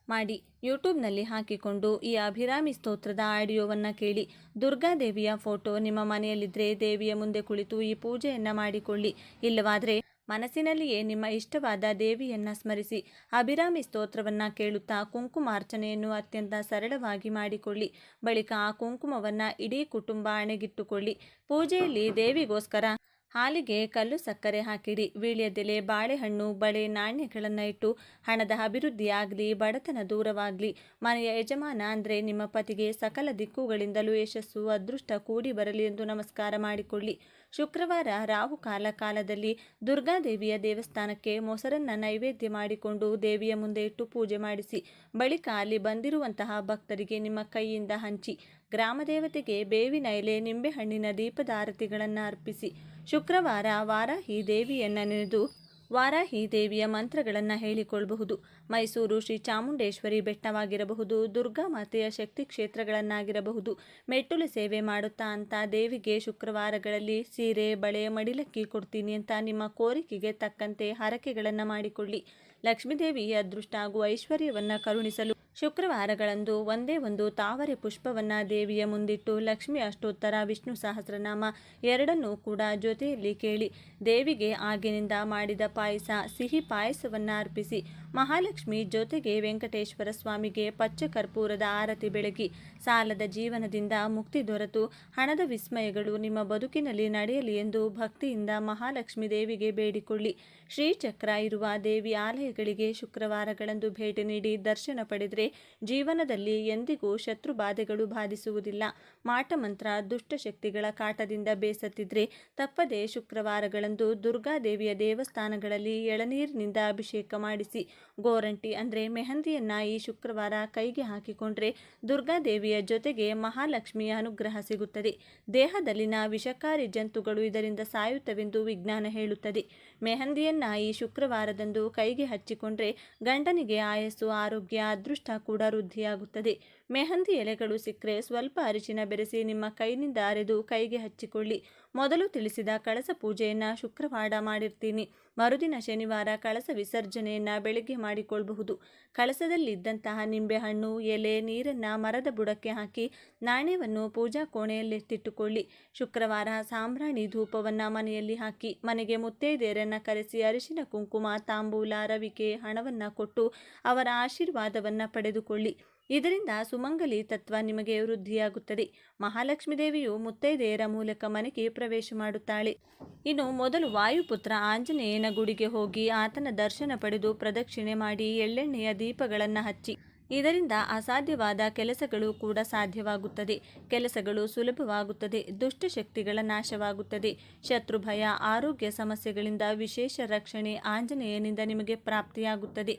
ಮಾಡಿ ಯೂಟ್ಯೂಬ್ನಲ್ಲಿ ಹಾಕಿಕೊಂಡು ಈ ಅಭಿರಾಮಿ ಸ್ತೋತ್ರದ ಆಡಿಯೋವನ್ನು ಕೇಳಿ. ದುರ್ಗಾದೇವಿಯ ಫೋಟೋ ನಿಮ್ಮ ಮನೆಯಲ್ಲಿದ್ದರೆ ದೇವಿಯ ಮುಂದೆ ಕುಳಿತು ಈ ಪೂಜೆಯನ್ನು ಮಾಡಿಕೊಳ್ಳಿ. ಇಲ್ಲವಾದರೆ ಮನಸ್ಸಿನಲ್ಲಿಯೇ ನಿಮ್ಮ ಇಷ್ಟವಾದ ದೇವಿಯನ್ನು ಸ್ಮರಿಸಿ ಅಭಿರಾಮಿ ಸ್ತೋತ್ರವನ್ನು ಕೇಳುತ್ತಾ ಕುಂಕುಮಾರ್ಚನೆಯನ್ನು ಅತ್ಯಂತ ಸರಳವಾಗಿ ಮಾಡಿಕೊಳ್ಳಿ. ಬಳಿಕ ಆ ಕುಂಕುಮವನ್ನು ಇಡೀ ಕುಟುಂಬ ಹಣೆಗಿಟ್ಟುಕೊಳ್ಳಿ. ಪೂಜೆಯಲ್ಲಿ ದೇವಿಗೋಸ್ಕರ ಹಾಲಿಗೆ ಕಲ್ಲು ಸಕ್ಕರೆ ಹಾಕಿಡಿ. ವೀಳ್ಯದೆಲೆ, ಬಾಳೆಹಣ್ಣು, ಬಳೆ, ನಾಣ್ಯಗಳನ್ನು ಇಟ್ಟು ಹಣದ ಅಭಿವೃದ್ಧಿಯಾಗಲಿ, ಬಡತನ ದೂರವಾಗಲಿ, ಮನೆಯ ಯಜಮಾನ ಅಂದರೆ ನಿಮ್ಮ ಪತಿಗೆ ಸಕಲ ದಿಕ್ಕುಗಳಿಂದಲೂ ಯಶಸ್ಸು, ಅದೃಷ್ಟ ಕೂಡಿ ಬರಲಿ ಎಂದು ನಮಸ್ಕಾರ ಮಾಡಿಕೊಳ್ಳಿ. ಶುಕ್ರವಾರ ರಾಹುಕಾಲ ಕಾಲದಲ್ಲಿ ದುರ್ಗಾದೇವಿಯ ದೇವಸ್ಥಾನಕ್ಕೆ ಮೊಸರನ್ನು ನೈವೇದ್ಯ ಮಾಡಿಕೊಂಡು ದೇವಿಯ ಮುಂದೆ ಇಟ್ಟು ಪೂಜೆ ಮಾಡಿಸಿ. ಬಳಿಕ ಅಲ್ಲಿ ಬಂದಿರುವಂತಹ ಭಕ್ತರಿಗೆ ನಿಮ್ಮ ಕೈಯಿಂದ ಹಂಚಿ. ಗ್ರಾಮ ದೇವತೆಗೆ ಬೇವಿನ ಎಲೆ, ನಿಂಬೆಹಣ್ಣಿನ ದೀಪದ ಆರತಿಗಳನ್ನು ಅರ್ಪಿಸಿ. ಶುಕ್ರವಾರ ವಾರಾಹಿ ದೇವಿಯನ್ನು ನೆನೆದು ವಾರಾಹಿ ದೇವಿಯ ಮಂತ್ರಗಳನ್ನು ಹೇಳಿಕೊಳ್ಳಬಹುದು. ಮೈಸೂರು ಶ್ರೀ ಚಾಮುಂಡೇಶ್ವರಿ ಬೆಟ್ಟವಾಗಿರಬಹುದು, ದುರ್ಗಾ ಮಾತೆಯ ಶಕ್ತಿ ಕ್ಷೇತ್ರಗಳನ್ನಾಗಿರಬಹುದು. ಮೆಟ್ಟುಲು ಸೇವೆ ಮಾಡುತ್ತಾ ಅಂತ ದೇವಿಗೆ ಶುಕ್ರವಾರಗಳಲ್ಲಿ ಸೀರೆ, ಬಳೆ, ಮಡಿಲಕ್ಕಿ ಕೊಡ್ತೀನಿ ಅಂತ ನಿಮ್ಮ ಕೋರಿಕೆಗೆ ತಕ್ಕಂತೆ ಹರಕೆಗಳನ್ನು ಮಾಡಿಕೊಳ್ಳಿ. ಲಕ್ಷ್ಮೀದೇವಿ ಅದೃಷ್ಟ ಹಾಗೂ ಐಶ್ವರ್ಯವನ್ನು ಕರುಣಿಸಲು ಶುಕ್ರವಾರಗಳಂದು ಒಂದೇ ಒಂದು ತಾವರೆ ಪುಷ್ಪವನ್ನು ದೇವಿಯ ಮುಂದಿಟ್ಟು ಲಕ್ಷ್ಮಿ ಅಷ್ಟೋತ್ತರ, ವಿಷ್ಣು ಸಹಸ್ರನಾಮ ಎರಡನ್ನೂ ಕೂಡ ಜೊತೆಯಲ್ಲಿ ಕೇಳಿ. ದೇವಿಗೆ ಆಗಿನಿಂದ ಮಾಡಿದ ಪಾಯಸ, ಸಿಹಿ ಪಾಯಸವನ್ನು ಅರ್ಪಿಸಿ. ಮಹಾಲಕ್ಷ್ಮಿ ಜೊತೆಗೆ ವೆಂಕಟೇಶ್ವರ ಸ್ವಾಮಿಗೆ ಪಚ್ಚ ಕರ್ಪೂರದ ಆರತಿ ಬೆಳಗಿ. ಸಾಲದ ಜೀವನದಿಂದ ಮುಕ್ತಿ ದೊರೆತು ಹಣದ ವಿಸ್ಮಯಗಳು ನಿಮ್ಮ ಬದುಕಿನಲ್ಲಿ ನಡೆಯಲಿ ಎಂದು ಭಕ್ತಿಯಿಂದ ಮಹಾಲಕ್ಷ್ಮಿ ದೇವಿಗೆ ಬೇಡಿಕೊಳ್ಳಿ. ಶ್ರೀಚಕ್ರ ಇರುವ ದೇವಿ ಆಲಯಗಳಿಗೆ ಶುಕ್ರವಾರಗಳಂದು ಭೇಟಿ ನೀಡಿ ದರ್ಶನ ಪಡೆದರೆ ಜೀವನದಲ್ಲಿ ಎಂದಿಗೂ ಶತ್ರು ಬಾಧೆಗಳು ಬಾಧಿಸುವುದಿಲ್ಲ. ಮಾಟಮಂತ್ರ, ದುಷ್ಟಶಕ್ತಿಗಳ ಕಾಟದಿಂದ ಬೇಸತ್ತಿದ್ರೆ ತಪ್ಪದೆ ಶುಕ್ರವಾರಗಳಂದು ದುರ್ಗಾದೇವಿಯ ದೇವಸ್ಥಾನಗಳಲ್ಲಿ ಎಳನೀರಿನಿಂದ ಅಭಿಷೇಕ ಮಾಡಿಸಿ. ಗೋರಂಟಿ ಅಂದರೆ ಮೆಹಂದಿಯನ್ನು ಈ ಶುಕ್ರವಾರ ಕೈಗೆ ಹಾಕಿಕೊಂಡ್ರೆ ದುರ್ಗಾದೇವಿಯ ಜೊತೆಗೆ ಮಹಾಲಕ್ಷ್ಮಿಯ ಅನುಗ್ರಹ ಸಿಗುತ್ತದೆ. ದೇಹದಲ್ಲಿನ ವಿಷಕಾರಿ ಜಂತುಗಳು ಇದರಿಂದ ಸಾಯುತ್ತವೆಂದು ವಿಜ್ಞಾನ ಹೇಳುತ್ತದೆ. ಮೆಹಂದಿಯನ್ನು ಈ ಶುಕ್ರವಾರದಂದು ಕೈಗೆ ಹಚ್ಚಿಕೊಂಡ್ರೆ ಗಂಡನಿಗೆ ಆಯಸ್ಸು, ಆರೋಗ್ಯ, ಅದೃಷ್ಟ ಕೂಡ ವೃದ್ಧಿಯಾಗುತ್ತದೆ. ಮೆಹಂದಿ ಎಲೆಗಳು ಸಿಕ್ಕರೆ ಸ್ವಲ್ಪ ಅರಿಶಿನ ಬೆರೆಸಿ ನಿಮ್ಮ ಕೈನಿಂದ ಅರೆದು ಕೈಗೆ ಹಚ್ಚಿಕೊಳ್ಳಿ. ಮೊದಲು ತಿಳಿಸಿದ ಕಳಸ ಪೂಜೆಯನ್ನು ಶುಕ್ರವಾರ ಮಾಡಿರ್ತೀನಿ. ಮರುದಿನ ಶನಿವಾರ ಕಳಸ ವಿಸರ್ಜನೆಯನ್ನು ಬೆಳಗ್ಗೆ ಮಾಡಿಕೊಳ್ಳಬಹುದು. ಕಳಸದಲ್ಲಿದ್ದಂತಹ ನಿಂಬೆಹಣ್ಣು, ಎಲೆ, ನೀರನ್ನು ಮರದ ಬುಡಕ್ಕೆ ಹಾಕಿ ನಾಣ್ಯವನ್ನು ಪೂಜಾ ಕೋಣೆಯಲ್ಲಿಟ್ಟಿಟ್ಟುಕೊಳ್ಳಿ. ಶುಕ್ರವಾರ ಸಾಂಬ್ರಾಣಿ ಧೂಪವನ್ನು ಮನೆಯಲ್ಲಿ ಹಾಕಿ ಮನೆಗೆ ಮುತ್ತೈದೆಯರನ್ನು ಕರೆಸಿ ಅರಿಶಿನ, ಕುಂಕುಮ, ತಾಂಬೂಲ, ರವಿಕೆ, ಹಣವನ್ನು ಕೊಟ್ಟು ಅವರ ಆಶೀರ್ವಾದವನ್ನು ಪಡೆದುಕೊಳ್ಳಿ. ಇದರಿಂದ ಸುಮಂಗಲಿ ತತ್ವ ನಿಮಗೆ ವೃದ್ಧಿಯಾಗುತ್ತದೆ. ಮಹಾಲಕ್ಷ್ಮೀ ದೇವಿಯು ಮುತ್ತೈದೆಯರ ಮೂಲಕ ಮನೆಗೆ ಪ್ರವೇಶ ಮಾಡುತ್ತಾಳೆ. ಇನ್ನು ಮೊದಲು ವಾಯುಪುತ್ರ ಆಂಜನೇಯನ ಗುಡಿಗೆ ಹೋಗಿ ಆತನ ದರ್ಶನ ಪಡೆದು ಪ್ರದಕ್ಷಿಣೆ ಮಾಡಿ ಎಳ್ಳೆಣ್ಣೆಯ ದೀಪಗಳನ್ನು ಹಚ್ಚಿ. ಇದರಿಂದ ಅಸಾಧ್ಯವಾದ ಕೆಲಸಗಳು ಕೂಡ ಸಾಧ್ಯವಾಗುತ್ತದೆ. ಕೆಲಸಗಳು ಸುಲಭವಾಗುತ್ತದೆ. ದುಷ್ಟಶಕ್ತಿಗಳ ನಾಶವಾಗುತ್ತದೆ. ಶತ್ರು ಭಯ, ಆರೋಗ್ಯ ಸಮಸ್ಯೆಗಳಿಂದ ವಿಶೇಷ ರಕ್ಷಣೆ ಆಂಜನೇಯನಿಂದ ನಿಮಗೆ ಪ್ರಾಪ್ತಿಯಾಗುತ್ತದೆ.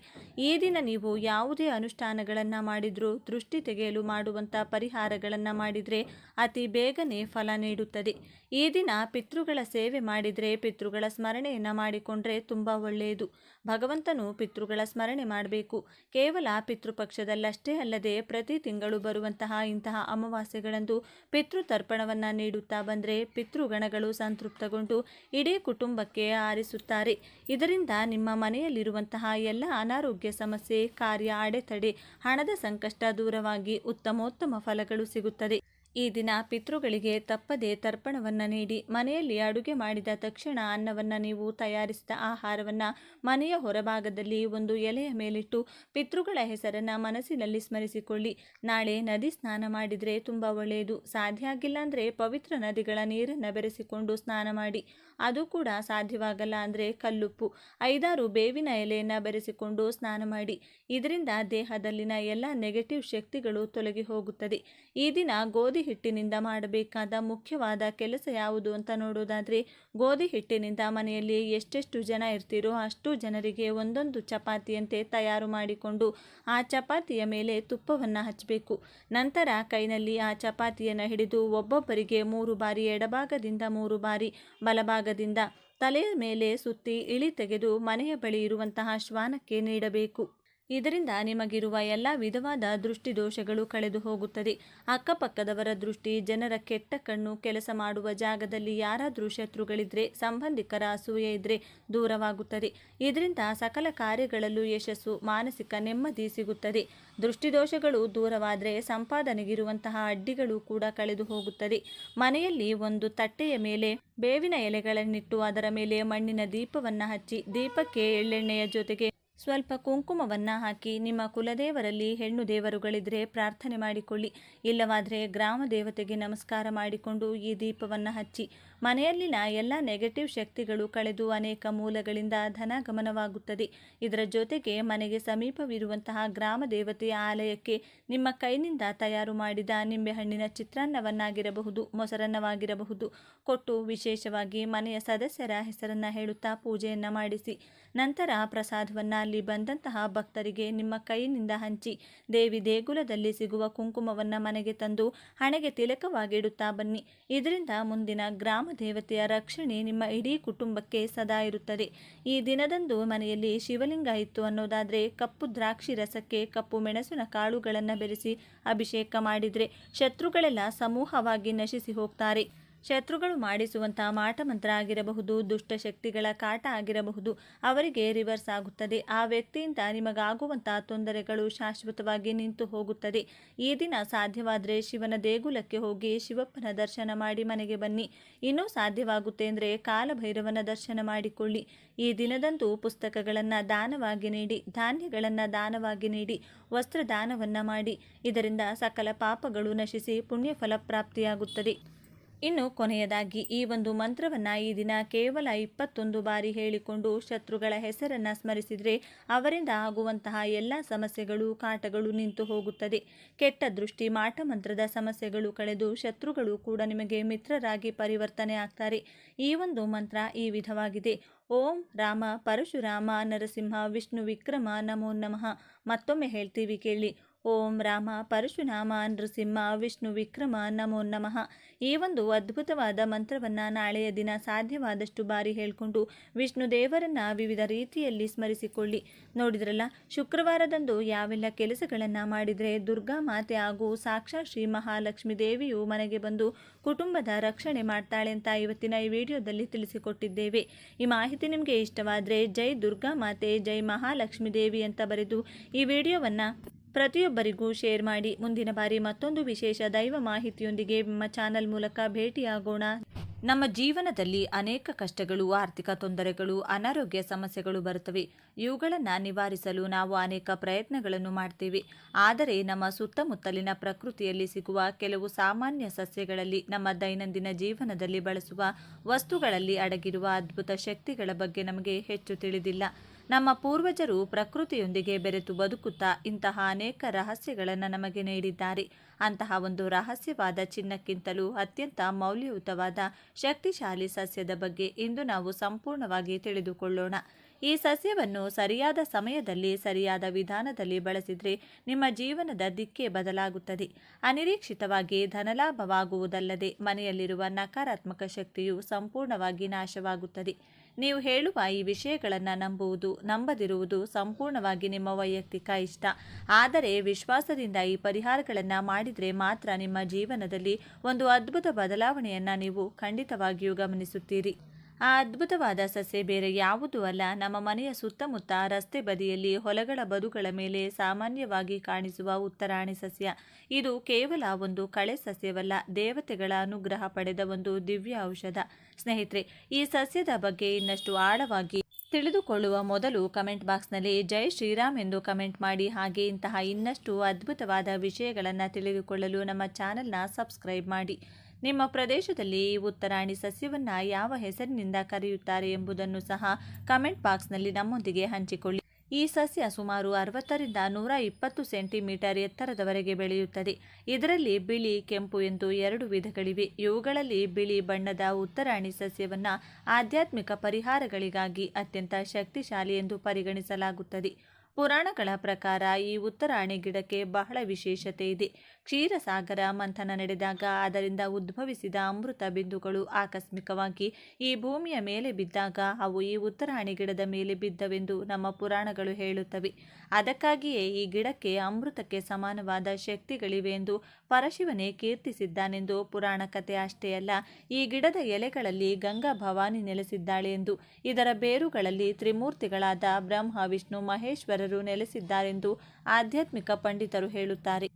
ಈ ದಿನ ನೀವು ಯಾವುದೇ ಅನುಷ್ಠಾನಗಳನ್ನು ಮಾಡಿದರೂ ದೃಷ್ಟಿ ತೆಗೆಯಲು ಮಾಡುವಂಥ ಪರಿಹಾರಗಳನ್ನು ಮಾಡಿದರೆ ಅತಿ ಬೇಗನೆ ಫಲ ನೀಡುತ್ತದೆ. ಈ ದಿನ ಪಿತೃಗಳ ಸೇವೆ ಮಾಡಿದರೆ, ಪಿತೃಗಳ ಸ್ಮರಣೆಯನ್ನು ಮಾಡಿಕೊಂಡ್ರೆ ತುಂಬ ಒಳ್ಳೆಯದು. ಭಗವಂತನು ಪಿತೃಗಳ ಸ್ಮರಣೆ ಮಾಡಬೇಕು. ಕೇವಲ ಪಿತೃಪಕ್ಷದಲ್ಲಷ್ಟೇ ಅಲ್ಲದೆ ಪ್ರತಿ ತಿಂಗಳು ಬರುವಂತಹ ಇಂತಹ ಅಮಾವಾಸ್ಯೆಗಳಂದು ಪಿತೃತರ್ಪಣವನ್ನು ನೀಡುತ್ತಾ ಬಂದರೆ ಪಿತೃಗಣಗಳು ಸಂತೃಪ್ತಗೊಂಡು ಇಡೀ ಕುಟುಂಬಕ್ಕೆ ಆರಿಸುತ್ತಾರೆ. ಇದರಿಂದ ನಿಮ್ಮ ಮನೆಯಲ್ಲಿರುವಂತಹ ಎಲ್ಲ ಅನಾರೋಗ್ಯ ಸಮಸ್ಯೆ, ಕಾರ್ಯ ಅಡೆತಡೆ, ಹಣದ ಸಂಕಷ್ಟ ದೂರವಾಗಿ ಉತ್ತಮೋತ್ತಮ ಫಲಗಳು ಸಿಗುತ್ತದೆ. ಈ ದಿನ ಪಿತೃಗಳಿಗೆ ತಪ್ಪದೆ ತರ್ಪಣವನ್ನು ನೀಡಿ ಮನೆಯಲ್ಲಿ ಅಡುಗೆ ಮಾಡಿದ ತಕ್ಷಣ ಅನ್ನವನ್ನು ನೀವು ತಯಾರಿಸಿದ ಆಹಾರವನ್ನು ಮನೆಯ ಹೊರಭಾಗದಲ್ಲಿ ಒಂದು ಎಲೆಯ ಮೇಲಿಟ್ಟು ಪಿತೃಗಳ ಹೆಸರನ್ನು ಮನಸ್ಸಿನಲ್ಲಿ ಸ್ಮರಿಸಿಕೊಳ್ಳಿ. ನಾಳೆ ನದಿ ಸ್ನಾನ ಮಾಡಿದರೆ ತುಂಬ ಒಳ್ಳೆಯದು. ಸಾಧ್ಯ ಆಗಿಲ್ಲ ಅಂದರೆ ಪವಿತ್ರ ನದಿಗಳ ನೀರನ್ನು ಬೆರೆಸಿಕೊಂಡು ಸ್ನಾನ ಮಾಡಿ. ಅದು ಕೂಡ ಸಾಧ್ಯವಾಗಲ್ಲ ಅಂದರೆ ಕಲ್ಲುಪ್ಪು, 5-6 ಬೇವಿನ ಎಲೆಯನ್ನು ಬೆರೆಸಿಕೊಂಡು ಸ್ನಾನ ಮಾಡಿ. ಇದರಿಂದ ದೇಹದಲ್ಲಿನ ಎಲ್ಲ ನೆಗೆಟಿವ್ ಶಕ್ತಿಗಳು ತೊಲಗಿ ಹೋಗುತ್ತದೆ. ಈ ದಿನ ಗೋಧಿ ಹಿಟ್ಟಿನಿಂದ ಮಾಡಬೇಕಾದ ಮುಖ್ಯವಾದ ಕೆಲಸ ಯಾವುದು ಅಂತ ನೋಡೋದಾದರೆ, ಗೋಧಿ ಹಿಟ್ಟಿನಿಂದ ಮನೆಯಲ್ಲಿ ಎಷ್ಟೆಷ್ಟು ಜನ ಇರ್ತೀರೋ ಅಷ್ಟು ಜನರಿಗೆ ಒಂದೊಂದು ಚಪಾತಿಯಂತೆ ತಯಾರು ಮಾಡಿಕೊಂಡು ಆ ಚಪಾತಿಯ ಮೇಲೆ ತುಪ್ಪವನ್ನು ಹಚ್ಚಬೇಕು. ನಂತರ ಕೈನಲ್ಲಿ ಆ ಚಪಾತಿಯನ್ನು ಹಿಡಿದು ಒಬ್ಬೊಬ್ಬರಿಗೆ 3 ಬಾರಿ ಎಡಭಾಗದಿಂದ 3 ಬಾರಿ ಬಲಭಾಗದಿಂದ ತಲೆಯ ಮೇಲೆ ಸುತ್ತಿ ಇಳಿ ತೆಗೆದು ಮನೆಯ ಬಳಿ ಇರುವಂತಹ ಶ್ವಾನಕ್ಕೆ ನೀಡಬೇಕು. ಇದರಿಂದ ನಿಮಗಿರುವ ಎಲ್ಲ ವಿಧವಾದ ದೃಷ್ಟಿ ದೋಷಗಳು ಕಳೆದು ಹೋಗುತ್ತದೆ. ಅಕ್ಕಪಕ್ಕದವರ ದೃಷ್ಟಿ, ಜನರ ಕೆಟ್ಟ ಕಣ್ಣು, ಕೆಲಸ ಮಾಡುವ ಜಾಗದಲ್ಲಿ ಯಾರಾದರೂ ಶತ್ರುಗಳಿದ್ರೆ, ಸಂಬಂಧಿಕರ ಅಸೂಯೆ ಇದ್ದರೆ ದೂರವಾಗುತ್ತದೆ. ಇದರಿಂದ ಸಕಲ ಕಾರ್ಯಗಳಲ್ಲೂ ಯಶಸ್ಸು, ಮಾನಸಿಕ ನೆಮ್ಮದಿ ಸಿಗುತ್ತದೆ. ದೃಷ್ಟಿದೋಷಗಳು ದೂರವಾದರೆ ಸಂಪಾದನೆಗಿರುವಂತಹ ಅಡ್ಡಿಗಳು ಕೂಡ ಕಳೆದು ಹೋಗುತ್ತದೆ. ಮನೆಯಲ್ಲಿ ಒಂದು ತಟ್ಟೆಯ ಮೇಲೆ ಬೇವಿನ ಎಲೆಗಳನ್ನಿಟ್ಟು ಅದರ ಮೇಲೆ ಮಣ್ಣಿನ ದೀಪವನ್ನು ಹಚ್ಚಿ ದೀಪಕ್ಕೆ ಎಳ್ಳೆಣ್ಣೆಯ ಜೊತೆಗೆ ಸ್ವಲ್ಪ ಕುಂಕುಮವನ್ನು ಹಾಕಿ ನಿಮ್ಮ ಕುಲದೇವರಲ್ಲಿ ಹೆಣ್ಣು ದೇವರುಗಳಿದ್ರೆ ಪ್ರಾರ್ಥನೆ ಮಾಡಿಕೊಳ್ಳಿ. ಇಲ್ಲವಾದರೆ ಗ್ರಾಮ ದೇವತೆಗೆ ನಮಸ್ಕಾರ ಮಾಡಿಕೊಂಡು ಈ ದೀಪವನ್ನು ಹಚ್ಚಿ. ಮನೆಯಲ್ಲಿನ ಎಲ್ಲ ನೆಗೆಟಿವ್ ಶಕ್ತಿಗಳು ಕಳೆದು ಅನೇಕ ಮೂಲಗಳಿಂದ ಧನಗಮನವಾಗುತ್ತದೆ. ಇದರ ಜೊತೆಗೆ ಮನೆಗೆ ಸಮೀಪವಿರುವಂತಹ ಗ್ರಾಮ ದೇವತೆಯ ಆಲಯಕ್ಕೆ ನಿಮ್ಮ ಕೈನಿಂದ ತಯಾರು ಮಾಡಿದ ನಿಂಬೆಹಣ್ಣಿನ ಚಿತ್ರಾನ್ನವನ್ನಾಗಿರಬಹುದು, ಮೊಸರನ್ನವಾಗಿರಬಹುದು ಕೊಟ್ಟು ವಿಶೇಷವಾಗಿ ಮನೆಯ ಸದಸ್ಯರ ಹೆಸರನ್ನು ಹೇಳುತ್ತಾ ಪೂಜೆಯನ್ನು ಮಾಡಿಸಿ. ನಂತರ ಪ್ರಸಾದವನ್ನು ಅಲ್ಲಿ ಬಂದಂತಹ ಭಕ್ತರಿಗೆ ನಿಮ್ಮ ಕೈಯಿಂದ ಹಂಚಿ ದೇವಿ ದೇಗುಲದಲ್ಲಿ ಸಿಗುವ ಕುಂಕುಮವನ್ನು ಮನೆಗೆ ತಂದು ಹಣೆಗೆ ತಿಲಕವಾಗಿಡುತ್ತಾ ಬನ್ನಿ. ಇದರಿಂದ ಮುಂದಿನ ಗ್ರಾಮ ದೇವತೆಯ ರಕ್ಷಣೆ ನಿಮ್ಮ ಇಡೀ ಕುಟುಂಬಕ್ಕೆ ಸದಾ ಇರುತ್ತದೆ. ಈ ದಿನದಂದು ಮನೆಯಲ್ಲಿ ಶಿವಲಿಂಗ ಇತ್ತು ಅನ್ನೋದಾದರೆ ಕಪ್ಪು ದ್ರಾಕ್ಷಿ ರಸಕ್ಕೆ ಕಪ್ಪು ಮೆಣಸಿನ ಕಾಳುಗಳನ್ನು ಬೆರೆಸಿ ಅಭಿಷೇಕ ಮಾಡಿದರೆ ಶತ್ರುಗಳೆಲ್ಲ ಸಮೂಹವಾಗಿ ನಶಿಸಿ ಹೋಗ್ತಾರೆ. ಶತ್ರುಗಳು ಮಾಡಿಸುವಂತಹ ಮಾಟಮಂತ್ರ ಆಗಿರಬಹುದು, ದುಷ್ಟಶಕ್ತಿಗಳ ಕಾಟ ಆಗಿರಬಹುದು, ಅವರಿಗೆ ರಿವರ್ಸ್ ಆಗುತ್ತದೆ. ಆ ವ್ಯಕ್ತಿಯಿಂದ ನಿಮಗಾಗುವಂತಹ ತೊಂದರೆಗಳು ಶಾಶ್ವತವಾಗಿ ನಿಂತು ಹೋಗುತ್ತದೆ. ಈ ದಿನ ಸಾಧ್ಯವಾದರೆ ಶಿವನ ದೇಗುಲಕ್ಕೆ ಹೋಗಿ ಶಿವಪ್ಪನ ದರ್ಶನ ಮಾಡಿ ಮನೆಗೆ ಬನ್ನಿ. ಇನ್ನೂ ಸಾಧ್ಯವಾಗುತ್ತೆ ಅಂದರೆ ಕಾಲಭೈರವನ ದರ್ಶನ ಮಾಡಿಕೊಳ್ಳಿ. ಈ ದಿನದಂದು ಪುಸ್ತಕಗಳನ್ನು ದಾನವಾಗಿ ನೀಡಿ, ಧಾನ್ಯಗಳನ್ನು ದಾನವಾಗಿ ನೀಡಿ, ವಸ್ತ್ರ ದಾನವನ್ನು ಮಾಡಿ. ಇದರಿಂದ ಸಕಲ ಪಾಪಗಳು ನಶಿಸಿ ಪುಣ್ಯಫಲ ಪ್ರಾಪ್ತಿಯಾಗುತ್ತದೆ. ಇನ್ನು ಕೊನೆಯದಾಗಿ ಈ ಒಂದು ಮಂತ್ರವನ್ನು ಈ ದಿನ ಕೇವಲ 21 ಬಾರಿ ಹೇಳಿಕೊಂಡು ಶತ್ರುಗಳ ಹೆಸರನ್ನು ಸ್ಮರಿಸಿದರೆ ಅವರಿಂದ ಆಗುವಂತಹ ಎಲ್ಲ ಸಮಸ್ಯೆಗಳು, ಕಾಟಗಳು ನಿಂತು ಹೋಗುತ್ತದೆ. ಕೆಟ್ಟ ದೃಷ್ಟಿ, ಮಾಟಮಂತ್ರದ ಸಮಸ್ಯೆಗಳು ಕಳೆದು ಶತ್ರುಗಳು ಕೂಡ ನಿಮಗೆ ಮಿತ್ರರಾಗಿ ಪರಿವರ್ತನೆ ಆಗ್ತಾರೆ. ಈ ಒಂದು ಮಂತ್ರ ಈ ವಿಧವಾಗಿದೆ: ಓಂ ರಾಮ ಪರಶುರಾಮ ನರಸಿಂಹ ವಿಷ್ಣು ವಿಕ್ರಮ ನಮೋ ನಮಃ. ಮತ್ತೊಮ್ಮೆ ಹೇಳ್ತೀವಿ ಕೇಳಿ: ಓಂ ರಾಮ ಪರಶುರಾಮ ನೃಸಿಂಹ ವಿಷ್ಣು ವಿಕ್ರಮ ನಮೋ ನಮಃ. ಈ ಒಂದು ಅದ್ಭುತವಾದ ಮಂತ್ರವನ್ನು ನಾಳೆಯ ದಿನ ಸಾಧ್ಯವಾದಷ್ಟು ಬಾರಿ ಹೇಳಿಕೊಂಡು ವಿಷ್ಣು ದೇವರನ್ನ ವಿವಿಧ ರೀತಿಯಲ್ಲಿ ಸ್ಮರಿಸಿಕೊಳ್ಳಿ. ನೋಡಿದ್ರಲ್ಲ, ಶುಕ್ರವಾರದಂದು ಯಾವೆಲ್ಲ ಕೆಲಸಗಳನ್ನು ಮಾಡಿದರೆ ದುರ್ಗಾ ಮಾತೆ ಹಾಗೂ ಸಾಕ್ಷಾತ್ ಶ್ರೀ ಮಹಾಲಕ್ಷ್ಮಿ ದೇವಿಯು ಮನೆಗೆ ಬಂದು ಕುಟುಂಬದ ರಕ್ಷಣೆ ಮಾಡ್ತಾಳೆ ಅಂತ ಇವತ್ತಿನ ಈ ವಿಡಿಯೋದಲ್ಲಿ ತಿಳಿಸಿಕೊಟ್ಟಿದ್ದೇವೆ. ಈ ಮಾಹಿತಿ ನಿಮಗೆ ಇಷ್ಟವಾದರೆ ಜೈ ದುರ್ಗಾ ಮಾತೆ, ಜೈ ಮಹಾಲಕ್ಷ್ಮಿ ದೇವಿ ಅಂತ ಬರೆದು ಈ ವಿಡಿಯೋವನ್ನು ಪ್ರತಿಯೊಬ್ಬರಿಗೂ ಶೇರ್ ಮಾಡಿ. ಮುಂದಿನ ಬಾರಿ ಮತ್ತೊಂದು ವಿಶೇಷ ದೈವ ಮಾಹಿತಿಯೊಂದಿಗೆ ನಮ್ಮ ಚಾನಲ್ ಮೂಲಕ ಭೇಟಿಯಾಗೋಣ. ನಮ್ಮ ಜೀವನದಲ್ಲಿ ಅನೇಕ ಕಷ್ಟಗಳು, ಆರ್ಥಿಕ ತೊಂದರೆಗಳು, ಅನಾರೋಗ್ಯ ಸಮಸ್ಯೆಗಳು ಬರುತ್ತವೆ. ಇವುಗಳನ್ನು ನಿವಾರಿಸಲು ನಾವು ಅನೇಕ ಪ್ರಯತ್ನಗಳನ್ನು ಮಾಡ್ತೀವಿ. ಆದರೆ ನಮ್ಮ ಸುತ್ತಮುತ್ತಲಿನ ಪ್ರಕೃತಿಯಲ್ಲಿ ಸಿಗುವ ಕೆಲವು ಸಾಮಾನ್ಯ ಸಸ್ಯಗಳಲ್ಲಿ, ನಮ್ಮ ದೈನಂದಿನ ಜೀವನದಲ್ಲಿ ಬಳಸುವ ವಸ್ತುಗಳಲ್ಲಿ ಅಡಗಿರುವ ಅದ್ಭುತ ಶಕ್ತಿಗಳ ಬಗ್ಗೆ ನಮಗೆ ಹೆಚ್ಚು ತಿಳಿದಿಲ್ಲ. ನಮ್ಮ ಪೂರ್ವಜರು ಪ್ರಕೃತಿಯೊಂದಿಗೆ ಬೆರೆತು ಬದುಕುತ್ತಾ ಇಂತಹ ಅನೇಕ ರಹಸ್ಯಗಳನ್ನು ನಮಗೆ ನೀಡಿದ್ದಾರೆ. ಅಂತಹ ಒಂದು ರಹಸ್ಯವಾದ ಚಿನ್ನಕ್ಕಿಂತಲೂ ಅತ್ಯಂತ ಮೌಲ್ಯಯುತವಾದ ಶಕ್ತಿಶಾಲಿ ಸಸ್ಯದ ಬಗ್ಗೆ ಇಂದು ನಾವು ಸಂಪೂರ್ಣವಾಗಿ ತಿಳಿದುಕೊಳ್ಳೋಣ. ಈ ಸಸ್ಯವನ್ನು ಸರಿಯಾದ ಸಮಯದಲ್ಲಿ ಸರಿಯಾದ ವಿಧಾನದಲ್ಲಿ ಬಳಸಿದರೆ ನಿಮ್ಮ ಜೀವನದ ದಿಕ್ಕೇ ಬದಲಾಗುತ್ತದೆ. ಅನಿರೀಕ್ಷಿತವಾಗಿ ಧನಲಾಭವಾಗುವುದಲ್ಲದೆ ಮನೆಯಲ್ಲಿರುವ ನಕಾರಾತ್ಮಕ ಶಕ್ತಿಯು ಸಂಪೂರ್ಣವಾಗಿ ನಾಶವಾಗುತ್ತದೆ. ನೀವು ಹೇಳುವ ಈ ವಿಷಯಗಳನ್ನು ನಂಬದಿರುವುದು ಸಂಪೂರ್ಣವಾಗಿ ನಿಮ್ಮ ವೈಯಕ್ತಿಕ ಇಷ್ಟ. ಆದರೆ ವಿಶ್ವಾಸದಿಂದ ಈ ಪರಿಹಾರಗಳನ್ನು ಮಾಡಿದರೆ ಮಾತ್ರ ನಿಮ್ಮ ಜೀವನದಲ್ಲಿ ಒಂದು ಅದ್ಭುತ ಬದಲಾವಣೆಯನ್ನು ನೀವು ಖಂಡಿತವಾಗಿಯೂ ಗಮನಿಸುತ್ತೀರಿ. ಆ ಅದ್ಭುತವಾದ ಸಸ್ಯ ಬೇರೆ ಯಾವುದೂ ಅಲ್ಲ, ನಮ್ಮ ಮನೆಯ ಸುತ್ತಮುತ್ತ ರಸ್ತೆ ಬದಿಯಲ್ಲಿ ಹೊಲಗಳ ಬದುಗಳ ಮೇಲೆ ಸಾಮಾನ್ಯವಾಗಿ ಕಾಣಿಸುವ ಉತ್ತರಾಣಿ ಸಸ್ಯ. ಇದು ಕೇವಲ ಒಂದು ಕಳೆ ಸಸ್ಯವಲ್ಲ, ದೇವತೆಗಳ ಅನುಗ್ರಹ ಪಡೆದ ಒಂದು ದಿವ್ಯ ಔಷಧ. ಸ್ನೇಹಿತರೆ, ಈ ಸಸ್ಯದ ಬಗ್ಗೆ ಇನ್ನಷ್ಟು ಆಳವಾಗಿ ತಿಳಿದುಕೊಳ್ಳುವ ಮೊದಲು ಕಮೆಂಟ್ ಬಾಕ್ಸ್ನಲ್ಲಿ ಜೈ ಶ್ರೀರಾಮ್ ಎಂದು ಕಮೆಂಟ್ ಮಾಡಿ. ಹಾಗೆ ಇಂತಹ ಇನ್ನಷ್ಟು ಅದ್ಭುತವಾದ ವಿಷಯಗಳನ್ನು ತಿಳಿದುಕೊಳ್ಳಲು ನಮ್ಮ ಚಾನೆಲ್ನ ಸಬ್ಸ್ಕ್ರೈಬ್ ಮಾಡಿ. ನಿಮ್ಮ ಪ್ರದೇಶದಲ್ಲಿ ಈ ಉತ್ತರಾಣಿ ಸಸ್ಯವನ್ನು ಯಾವ ಹೆಸರಿನಿಂದ ಕರೆಯುತ್ತಾರೆ ಎಂಬುದನ್ನು ಸಹ ಕಮೆಂಟ್ ಬಾಕ್ಸ್ನಲ್ಲಿ ನಮ್ಮೊಂದಿಗೆ ಹಂಚಿಕೊಳ್ಳಿ. ಈ ಸಸ್ಯ ಸುಮಾರು 60 ರಿಂದ 120 ಸೆಂಟಿಮೀಟರ್ ಎತ್ತರದವರೆಗೆ ಬೆಳೆಯುತ್ತದೆ. ಇದರಲ್ಲಿ ಬಿಳಿ, ಕೆಂಪು ಎಂದು 2 ವಿಧಗಳಿವೆ. ಇವುಗಳಲ್ಲಿ ಬಿಳಿ ಬಣ್ಣದ ಉತ್ತರಾಣಿ ಸಸ್ಯವನ್ನು ಆಧ್ಯಾತ್ಮಿಕ ಪರಿಹಾರಗಳಿಗಾಗಿ ಅತ್ಯಂತ ಶಕ್ತಿಶಾಲಿ ಎಂದು ಪರಿಗಣಿಸಲಾಗುತ್ತದೆ. ಪುರಾಣಗಳ ಪ್ರಕಾರ ಈ ಉತ್ತರಾಣಿ ಗಿಡಕ್ಕೆ ಬಹಳ ವಿಶೇಷತೆ ಇದೆ. ಕ್ಷೀರಸಾಗರ ಮಂಥನ ನಡೆದಾಗ ಅದರಿಂದ ಉದ್ಭವಿಸಿದ ಅಮೃತ ಬಿಂದುಗಳು ಆಕಸ್ಮಿಕವಾಗಿ ಈ ಭೂಮಿಯ ಮೇಲೆ ಬಿದ್ದಾಗ ಅವು ಈ ಉತ್ತರಾಣಿ ಗಿಡದ ಮೇಲೆ ಬಿದ್ದವೆಂದು ನಮ್ಮ ಪುರಾಣಗಳು ಹೇಳುತ್ತವೆ. ಅದಕ್ಕಾಗಿಯೇ ಈ ಗಿಡಕ್ಕೆ ಅಮೃತಕ್ಕೆ ಸಮಾನವಾದ ಶಕ್ತಿಗಳಿವೆ ಎಂದು ಪರಶಿವನೇ ಕೀರ್ತಿಸಿದ್ದಾನೆಂದು ಪುರಾಣ ಕಥೆ. ಅಷ್ಟೇ ಅಲ್ಲ, ಈ ಗಿಡದ ಎಲೆಗಳಲ್ಲಿ ಗಂಗಾ ಭವಾನಿ ನೆಲೆಸಿದ್ದಾಳೆ ಎಂದು, ಇದರ ಬೇರುಗಳಲ್ಲಿ ತ್ರಿಮೂರ್ತಿಗಳಾದ ಬ್ರಹ್ಮ, ವಿಷ್ಣು, ಮಹೇಶ್ವರರು ನೆಲೆಸಿದ್ದಾರೆಂದು ಆಧ್ಯಾತ್ಮಿಕ ಪಂಡಿತರು ಹೇಳುತ್ತಾರೆ.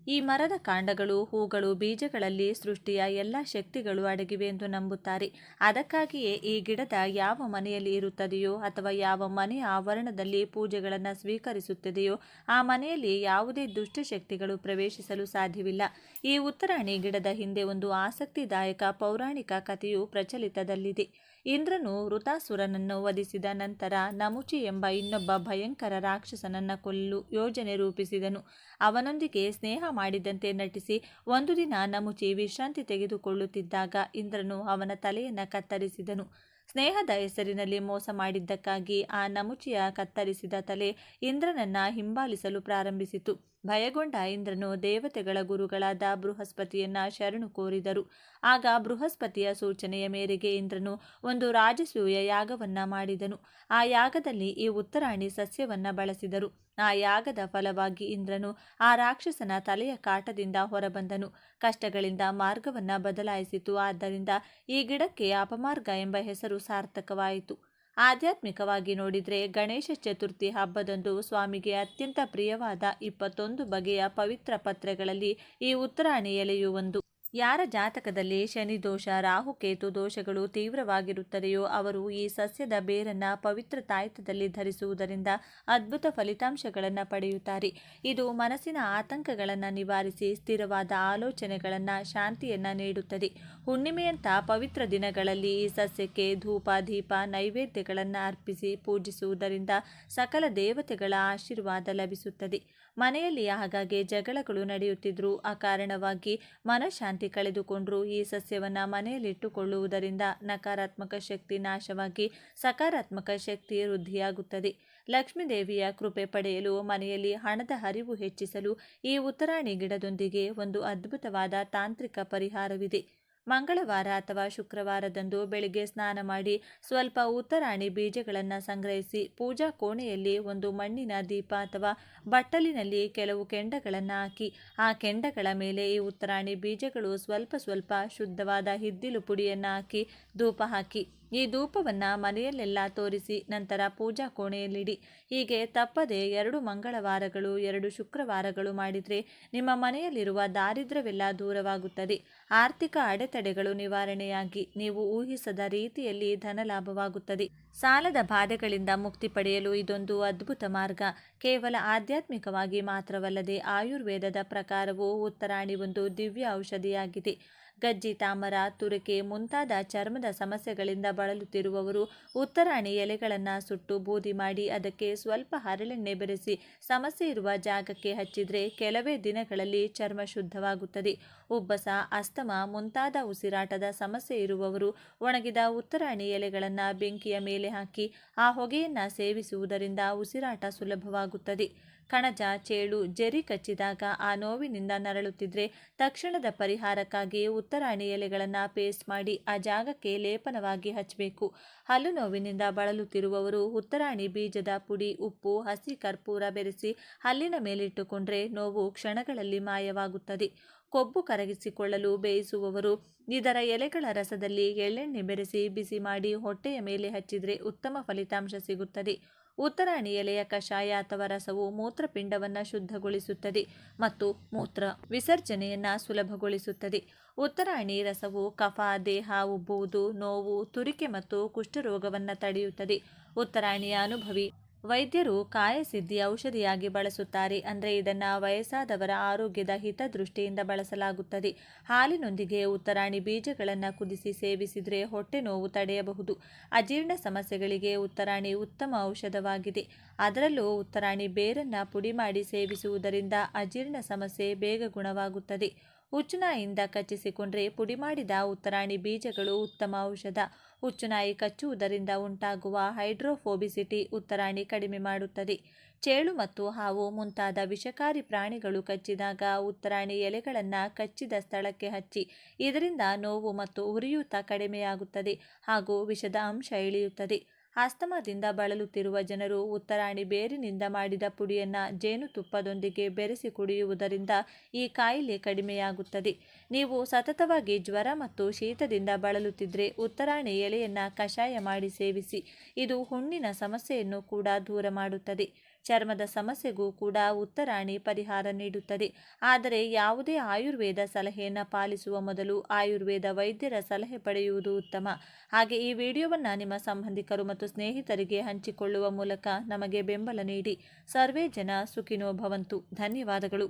ಈ ಮರದ ಕಾಂಡಗಳು, ಹೂಗಳು, ಬೀಜಗಳಲ್ಲಿ ಸೃಷ್ಟಿಯ ಎಲ್ಲ ಶಕ್ತಿಗಳು ಅಡಗಿವೆ ಎಂದು ನಂಬುತ್ತಾರೆ. ಅದಕ್ಕಾಗಿಯೇ ಈ ಗಿಡದ ಯಾವ ಮನೆಯಲ್ಲಿ ಇರುತ್ತದೆಯೋ ಅಥವಾ ಯಾವ ಮನೆಯ ಆವರಣದಲ್ಲಿ ಪೂಜೆಗಳನ್ನು ಸ್ವೀಕರಿಸುತ್ತದೆಯೋ ಆ ಮನೆಯಲ್ಲಿ ಯಾವುದೇ ದುಷ್ಟಶಕ್ತಿಗಳು ಪ್ರವೇಶಿಸಲು ಸಾಧ್ಯವಿಲ್ಲ. ಈ ಉತ್ತರಾಣಿ ಗಿಡದ ಹಿಂದೆ ಒಂದು ಆಸಕ್ತಿದಾಯಕ ಪೌರಾಣಿಕ ಕಥೆಯು ಪ್ರಚಲಿತದಲ್ಲಿದೆ. ಇಂದ್ರನು ವೃತಾಸುರನನ್ನು ವಧಿಸಿದ ನಂತರ ನಮುಚಿ ಎಂಬ ಇನ್ನೊಬ್ಬ ಭಯಂಕರ ರಾಕ್ಷಸನನ್ನು ಕೊಲ್ಲಲು ಯೋಜನೆ ರೂಪಿಸಿದನು. ಅವನೊಂದಿಗೆ ಸ್ನೇಹ ಮಾಡಿದಂತೆ ನಟಿಸಿ ಒಂದು ದಿನ ನಮುಚಿ ವಿಶ್ರಾಂತಿ ತೆಗೆದುಕೊಳ್ಳುತ್ತಿದ್ದಾಗ ಇಂದ್ರನು ಅವನ ತಲೆಯನ್ನು ಕತ್ತರಿಸಿದನು. ಸ್ನೇಹದ ಹೆಸರಿನಲ್ಲಿ ಮೋಸ ಮಾಡಿದ್ದಕ್ಕಾಗಿ ಆ ನಮುಚಿಯ ಕತ್ತರಿಸಿದ ತಲೆ ಇಂದ್ರನನ್ನ ಹಿಂಬಾಲಿಸಲು ಪ್ರಾರಂಭಿಸಿತು. ಭಯಗೊಂಡ ಇಂದ್ರನು ದೇವತೆಗಳ ಗುರುಗಳಾದ ಬೃಹಸ್ಪತಿಯನ್ನ ಶರಣು ಕೋರಿದರು. ಆಗ ಬೃಹಸ್ಪತಿಯ ಸೂಚನೆಯ ಮೇರೆಗೆ ಇಂದ್ರನು ಒಂದು ರಾಜಸೂಯ ಯಾಗವನ್ನ ಮಾಡಿದನು. ಆ ಯಾಗದಲ್ಲಿ ಈ ಉತ್ತರಾಣಿ ಸಸ್ಯವನ್ನ ಬಳಸಿದರು. ಆ ಯಾಗದ ಫಲವಾಗಿ ಇಂದ್ರನು ಆ ರಾಕ್ಷಸನ ತಲೆಯ ಕಾಟದಿಂದ ಹೊರಬಂದನು. ಕಷ್ಟಗಳಿಂದ ಮಾರ್ಗವನ್ನ ಬದಲಾಯಿಸಿತು. ಆದ್ದರಿಂದ ಈ ಗಿಡಕ್ಕೆ ಅಪಮಾರ್ಗ ಎಂಬ ಹೆಸರು ಸಾರ್ಥಕವಾಯಿತು. ಆಧ್ಯಾತ್ಮಿಕವಾಗಿ ನೋಡಿದರೆ ಗಣೇಶ ಚತುರ್ಥಿ ಹಬ್ಬದಂದು ಸ್ವಾಮಿಗೆ ಅತ್ಯಂತ ಪ್ರಿಯವಾದ 21 ಬಗೆಯ ಪವಿತ್ರ ಪತ್ರೆಗಳಲ್ಲಿ ಈ ಉತ್ತರಾಣಿ ಎಲೆಯು ಒಂದು. ಯಾರ ಜಾತಕದಲ್ಲಿ ಶನಿ ದೋಷ, ರಾಹುಕೇತು ದೋಷಗಳು ತೀವ್ರವಾಗಿರುತ್ತದೆಯೋ ಅವರು ಈ ಸಸ್ಯದ ಬೇರನ್ನು ಪವಿತ್ರ ತಾಯ್ತದಲ್ಲಿ ಧರಿಸುವುದರಿಂದ ಅದ್ಭುತ ಫಲಿತಾಂಶಗಳನ್ನು ಪಡೆಯುತ್ತಾರೆ. ಇದು ಮನಸ್ಸಿನ ಆತಂಕಗಳನ್ನು ನಿವಾರಿಸಿ ಸ್ಥಿರವಾದ ಆಲೋಚನೆಗಳನ್ನು, ಶಾಂತಿಯನ್ನು ನೀಡುತ್ತದೆ. ಹುಣ್ಣಿಮೆಯಂಥ ಪವಿತ್ರ ದಿನಗಳಲ್ಲಿ ಈ ಸಸ್ಯಕ್ಕೆ ಧೂಪ, ದೀಪ, ನೈವೇದ್ಯಗಳನ್ನು ಅರ್ಪಿಸಿ ಪೂಜಿಸುವುದರಿಂದ ಸಕಲ ದೇವತೆಗಳ ಆಶೀರ್ವಾದ ಲಭಿಸುತ್ತದೆ. ಮನೆಯಲ್ಲಿ ಆಗಾಗ್ಗೆ ಜಗಳಗಳು ನಡೆಯುತ್ತಿದ್ರೂ ಅಕಾರಣವಾಗಿ ಮನಃಶಾಂತಿ ಕಳೆದುಕೊಂಡ್ರೂ ಈ ಸಸ್ಯವನ್ನು ಮನೆಯಲ್ಲಿಟ್ಟುಕೊಳ್ಳುವುದರಿಂದ ನಕಾರಾತ್ಮಕ ಶಕ್ತಿ ನಾಶವಾಗಿ ಸಕಾರಾತ್ಮಕ ಶಕ್ತಿ ವೃದ್ಧಿಯಾಗುತ್ತದೆ. ಲಕ್ಷ್ಮೀದೇವಿಯ ಕೃಪೆ ಪಡೆಯಲು ಮನೆಯಲ್ಲಿ ಹಣದ ಹರಿವು ಹೆಚ್ಚಿಸಲು ಈ ಉತ್ತರಾಣಿ ಗಿಡದೊಂದಿಗೆ ಒಂದು ಅದ್ಭುತವಾದ ತಾಂತ್ರಿಕ ಪರಿಹಾರವಿದೆ. ಮಂಗಳವಾರ ಅಥವಾ ಶುಕ್ರವಾರದಂದು ಬೆಳಿಗ್ಗೆ ಸ್ನಾನ ಮಾಡಿ ಸ್ವಲ್ಪ ಉತ್ತರಾಣಿ ಬೀಜಗಳನ್ನು ಸಂಗ್ರಹಿಸಿ ಪೂಜಾ ಕೋಣೆಯಲ್ಲಿ ಒಂದು ಮಣ್ಣಿನ ದೀಪ ಅಥವಾ ಬಟ್ಟಲಿನಲ್ಲಿ ಕೆಲವು ಕೆಂಡಗಳನ್ನು ಹಾಕಿ ಆ ಕೆಂಡಗಳ ಮೇಲೆ ಈ ಉತ್ತರಾಣಿ ಬೀಜಗಳು ಸ್ವಲ್ಪ ಸ್ವಲ್ಪ ಶುದ್ಧವಾದ ಇದ್ದಿಲು ಪುಡಿಯನ್ನು ಹಾಕಿ ಧೂಪ ಹಾಕಿ. ಈ ಧೂಪವನ್ನು ಮನೆಯಲ್ಲೆಲ್ಲ ತೋರಿಸಿ ನಂತರ ಪೂಜಾ ಕೋಣೆಯಲ್ಲಿಡಿ. ಹೀಗೆ ತಪ್ಪದೆ 2 ಮಂಗಳವಾರಗಳು 2 ಶುಕ್ರವಾರಗಳು ಮಾಡಿದರೆ ನಿಮ್ಮ ಮನೆಯಲ್ಲಿರುವ ದಾರಿದ್ರ್ಯವೆಲ್ಲ ದೂರವಾಗುತ್ತದೆ. ಆರ್ಥಿಕ ಅಡೆತಡೆಗಳು ನಿವಾರಣೆಯಾಗಿ ನೀವು ಊಹಿಸದ ರೀತಿಯಲ್ಲಿ ಧನಲಾಭವಾಗುತ್ತದೆ. ಸಾಲದ ಬಾಧೆಗಳಿಂದ ಮುಕ್ತಿ ಪಡೆಯಲು ಇದೊಂದು ಅದ್ಭುತ ಮಾರ್ಗ. ಕೇವಲ ಆಧ್ಯಾತ್ಮಿಕವಾಗಿ ಮಾತ್ರವಲ್ಲದೆ ಆಯುರ್ವೇದದ ಪ್ರಕಾರವೂ ಉತ್ತರಾಣಿ ಒಂದು ದಿವ್ಯ ಔಷಧಿಯಾಗಿದೆ. ಗಜ್ಜಿ, ತಾಮರ, ತುರಿಕೆ ಮುಂತಾದ ಚರ್ಮದ ಸಮಸ್ಯೆಗಳಿಂದ ಬಳಲುತ್ತಿರುವವರು ಉತ್ತರಾಣಿ ಎಲೆಗಳನ್ನು ಸುಟ್ಟು ಬೂದಿ ಮಾಡಿ ಅದಕ್ಕೆ ಸ್ವಲ್ಪ ಹರಳೆಣ್ಣೆ ಬೆರೆಸಿ ಸಮಸ್ಯೆ ಇರುವ ಜಾಗಕ್ಕೆ ಹಚ್ಚಿದರೆ ಕೆಲವೇ ದಿನಗಳಲ್ಲಿ ಚರ್ಮ ಶುದ್ಧವಾಗುತ್ತದೆ. ಉಬ್ಬಸ, ಅಸ್ತಮ ಮುಂತಾದ ಉಸಿರಾಟದ ಸಮಸ್ಯೆ ಇರುವವರು ಒಣಗಿದ ಉತ್ತರಾಣಿ ಎಲೆಗಳನ್ನು ಬೆಂಕಿಯ ಮೇಲೆ ಹಾಕಿ ಆ ಹೊಗೆಯನ್ನು ಸೇವಿಸುವುದರಿಂದ ಉಸಿರಾಟ ಸುಲಭವಾಗುತ್ತದೆ. ಕಣಜ, ಚೇಳು, ಜರಿ ಕಚ್ಚಿದಾಗ ಆ ನೋವಿನಿಂದ ನರಳುತ್ತಿದ್ದರೆ ತಕ್ಷಣದ ಪರಿಹಾರಕ್ಕಾಗಿ ಉತ್ತರಾಣಿ ಎಲೆಗಳನ್ನು ಪೇಸ್ಟ್ ಮಾಡಿ ಆ ಜಾಗಕ್ಕೆ ಲೇಪನವಾಗಿ ಹಚ್ಚಬೇಕು. ಹಲ್ಲು ನೋವಿನಿಂದ ಬಳಲುತ್ತಿರುವವರು ಉತ್ತರಾಣಿ ಬೀಜದ ಪುಡಿ, ಉಪ್ಪು, ಹಸಿ ಕರ್ಪೂರ ಬೆರೆಸಿ ಹಲ್ಲಿನ ಮೇಲಿಟ್ಟುಕೊಂಡ್ರೆ ನೋವು ಕ್ಷಣಗಳಲ್ಲಿ ಮಾಯವಾಗುತ್ತದೆ. ಕೊಬ್ಬು ಕರಗಿಸಿಕೊಳ್ಳಲು ಬೇಯಿಸುವವರು ಇದರ ಎಲೆಗಳ ರಸದಲ್ಲಿ ಎಳ್ಳೆಣ್ಣೆ ಬೆರೆಸಿ ಬಿಸಿ ಮಾಡಿ ಹೊಟ್ಟೆಯ ಮೇಲೆ ಹಚ್ಚಿದರೆ ಉತ್ತಮ ಫಲಿತಾಂಶ ಸಿಗುತ್ತದೆ. ಉತ್ತರಾಣಿ ಎಲೆಯ ಕಷಾಯ ಅಥವಾ ರಸವು ಮೂತ್ರಪಿಂಡವನ್ನು ಶುದ್ಧಗೊಳಿಸುತ್ತದೆ ಮತ್ತು ಮೂತ್ರ ವಿಸರ್ಜನೆಯನ್ನು ಸುಲಭಗೊಳಿಸುತ್ತದೆ. ಉತ್ತರಾಣಿ ರಸವು ಕಫ, ದೇಹ ಉಬ್ಬುವುದು, ನೋವು, ತುರಿಕೆ ಮತ್ತು ಕುಷ್ಠರೋಗವನ್ನು ತಡೆಯುತ್ತದೆ. ಉತ್ತರಾಣಿಯ ಅನುಭವಿ ವೈದ್ಯರು ಕಾಯಸಿದ್ಧಿ ಔಷಧಿಯಾಗಿ ಬಳಸುತ್ತಾರೆ. ಅಂದರೆ ಇದನ್ನು ವಯಸ್ಸಾದವರ ಆರೋಗ್ಯದ ಹಿತದೃಷ್ಟಿಯಿಂದ ಬಳಸಲಾಗುತ್ತದೆ. ಹಾಲಿನೊಂದಿಗೆ ಉತ್ತರಾಣಿ ಬೀಜಗಳನ್ನು ಕುದಿಸಿ ಸೇವಿಸಿದರೆ ಹೊಟ್ಟೆ ನೋವು ತಡೆಯಬಹುದು. ಅಜೀರ್ಣ ಸಮಸ್ಯೆಗಳಿಗೆ ಉತ್ತರಾಣಿ ಉತ್ತಮ ಔಷಧವಾಗಿದೆ. ಅದರಲ್ಲೂ ಉತ್ತರಾಣಿ ಬೇರನ್ನು ಪುಡಿ ಮಾಡಿ ಸೇವಿಸುವುದರಿಂದ ಅಜೀರ್ಣ ಸಮಸ್ಯೆ ಬೇಗ ಗುಣವಾಗುತ್ತದೆ. ಹುಚ್ಚುನಾಯಿಯಿಂದ ಕಚ್ಚಿಸಿಕೊಂಡ್ರೆ ಪುಡಿ ಮಾಡಿದ ಉತ್ತರಾಣಿ ಬೀಜಗಳು ಉತ್ತಮ ಔಷಧ. ಹುಚ್ಚುನಾಯಿ ಕಚ್ಚುವುದರಿಂದ ಉಂಟಾಗುವ ಹೈಡ್ರೋಫೋಬಿಸಿಟಿ ಉತ್ತರಾಣಿ ಕಡಿಮೆ ಮಾಡುತ್ತದೆ. ಚೇಳು ಮತ್ತು ಹಾವು ಮುಂತಾದ ವಿಷಕಾರಿ ಪ್ರಾಣಿಗಳು ಕಚ್ಚಿದಾಗ ಉತ್ತರಾಣಿ ಎಲೆಗಳನ್ನು ಕಚ್ಚಿದ ಸ್ಥಳಕ್ಕೆ ಹಚ್ಚಿ. ಇದರಿಂದ ನೋವು ಮತ್ತು ಉರಿಯೂತ ಕಡಿಮೆಯಾಗುತ್ತದೆ ಹಾಗೂ ವಿಷದ ಅಂಶ ಇಳಿಯುತ್ತದೆ. ಆಸ್ತಮಾದಿಂದ ಬಳಲುತ್ತಿರುವ ಜನರು ಉತ್ತರಾಣಿ ಬೇರಿನಿಂದ ಮಾಡಿದ ಪುಡಿಯನ್ನು ಜೇನುತುಪ್ಪದೊಂದಿಗೆ ಬೆರೆಸಿ ಕುಡಿಯುವುದರಿಂದ ಈ ಕಾಯಿಲೆ ಕಡಿಮೆಯಾಗುತ್ತದೆ. ನೀವು ಸತತವಾಗಿ ಜ್ವರ ಮತ್ತು ಶೀತದಿಂದ ಬಳಲುತ್ತಿದ್ದರೆ ಉತ್ತರಾಣಿ ಎಲೆಯನ್ನು ಕಷಾಯ ಮಾಡಿ ಸೇವಿಸಿ. ಇದು ಹುಣ್ಣಿನ ಸಮಸ್ಯೆಯನ್ನು ಕೂಡ ದೂರ ಮಾಡುತ್ತದೆ. ಚರ್ಮದ ಸಮಸ್ಯೆಗೂ ಕೂಡ ಉತ್ತರಾಣಿ ಪರಿಹಾರ ನೀಡುತ್ತದೆ. ಆದರೆ ಯಾವುದೇ ಆಯುರ್ವೇದ ಸಲಹೆಯನ್ನು ಪಾಲಿಸುವ ಮೊದಲು ಆಯುರ್ವೇದ ವೈದ್ಯರ ಸಲಹೆ ಪಡೆಯುವುದು ಉತ್ತಮ. ಹಾಗೆ ಈ ವಿಡಿಯೋವನ್ನು ನಿಮ್ಮ ಸಂಬಂಧಿಕರು ಮತ್ತು ಸ್ನೇಹಿತರಿಗೆ ಹಂಚಿಕೊಳ್ಳುವ ಮೂಲಕ ನಮಗೆ ಬೆಂಬಲ ನೀಡಿ. ಸರ್ವೇ ಜನ ಸುಖಿನೋ ಭವಂತು. ಧನ್ಯವಾದಗಳು.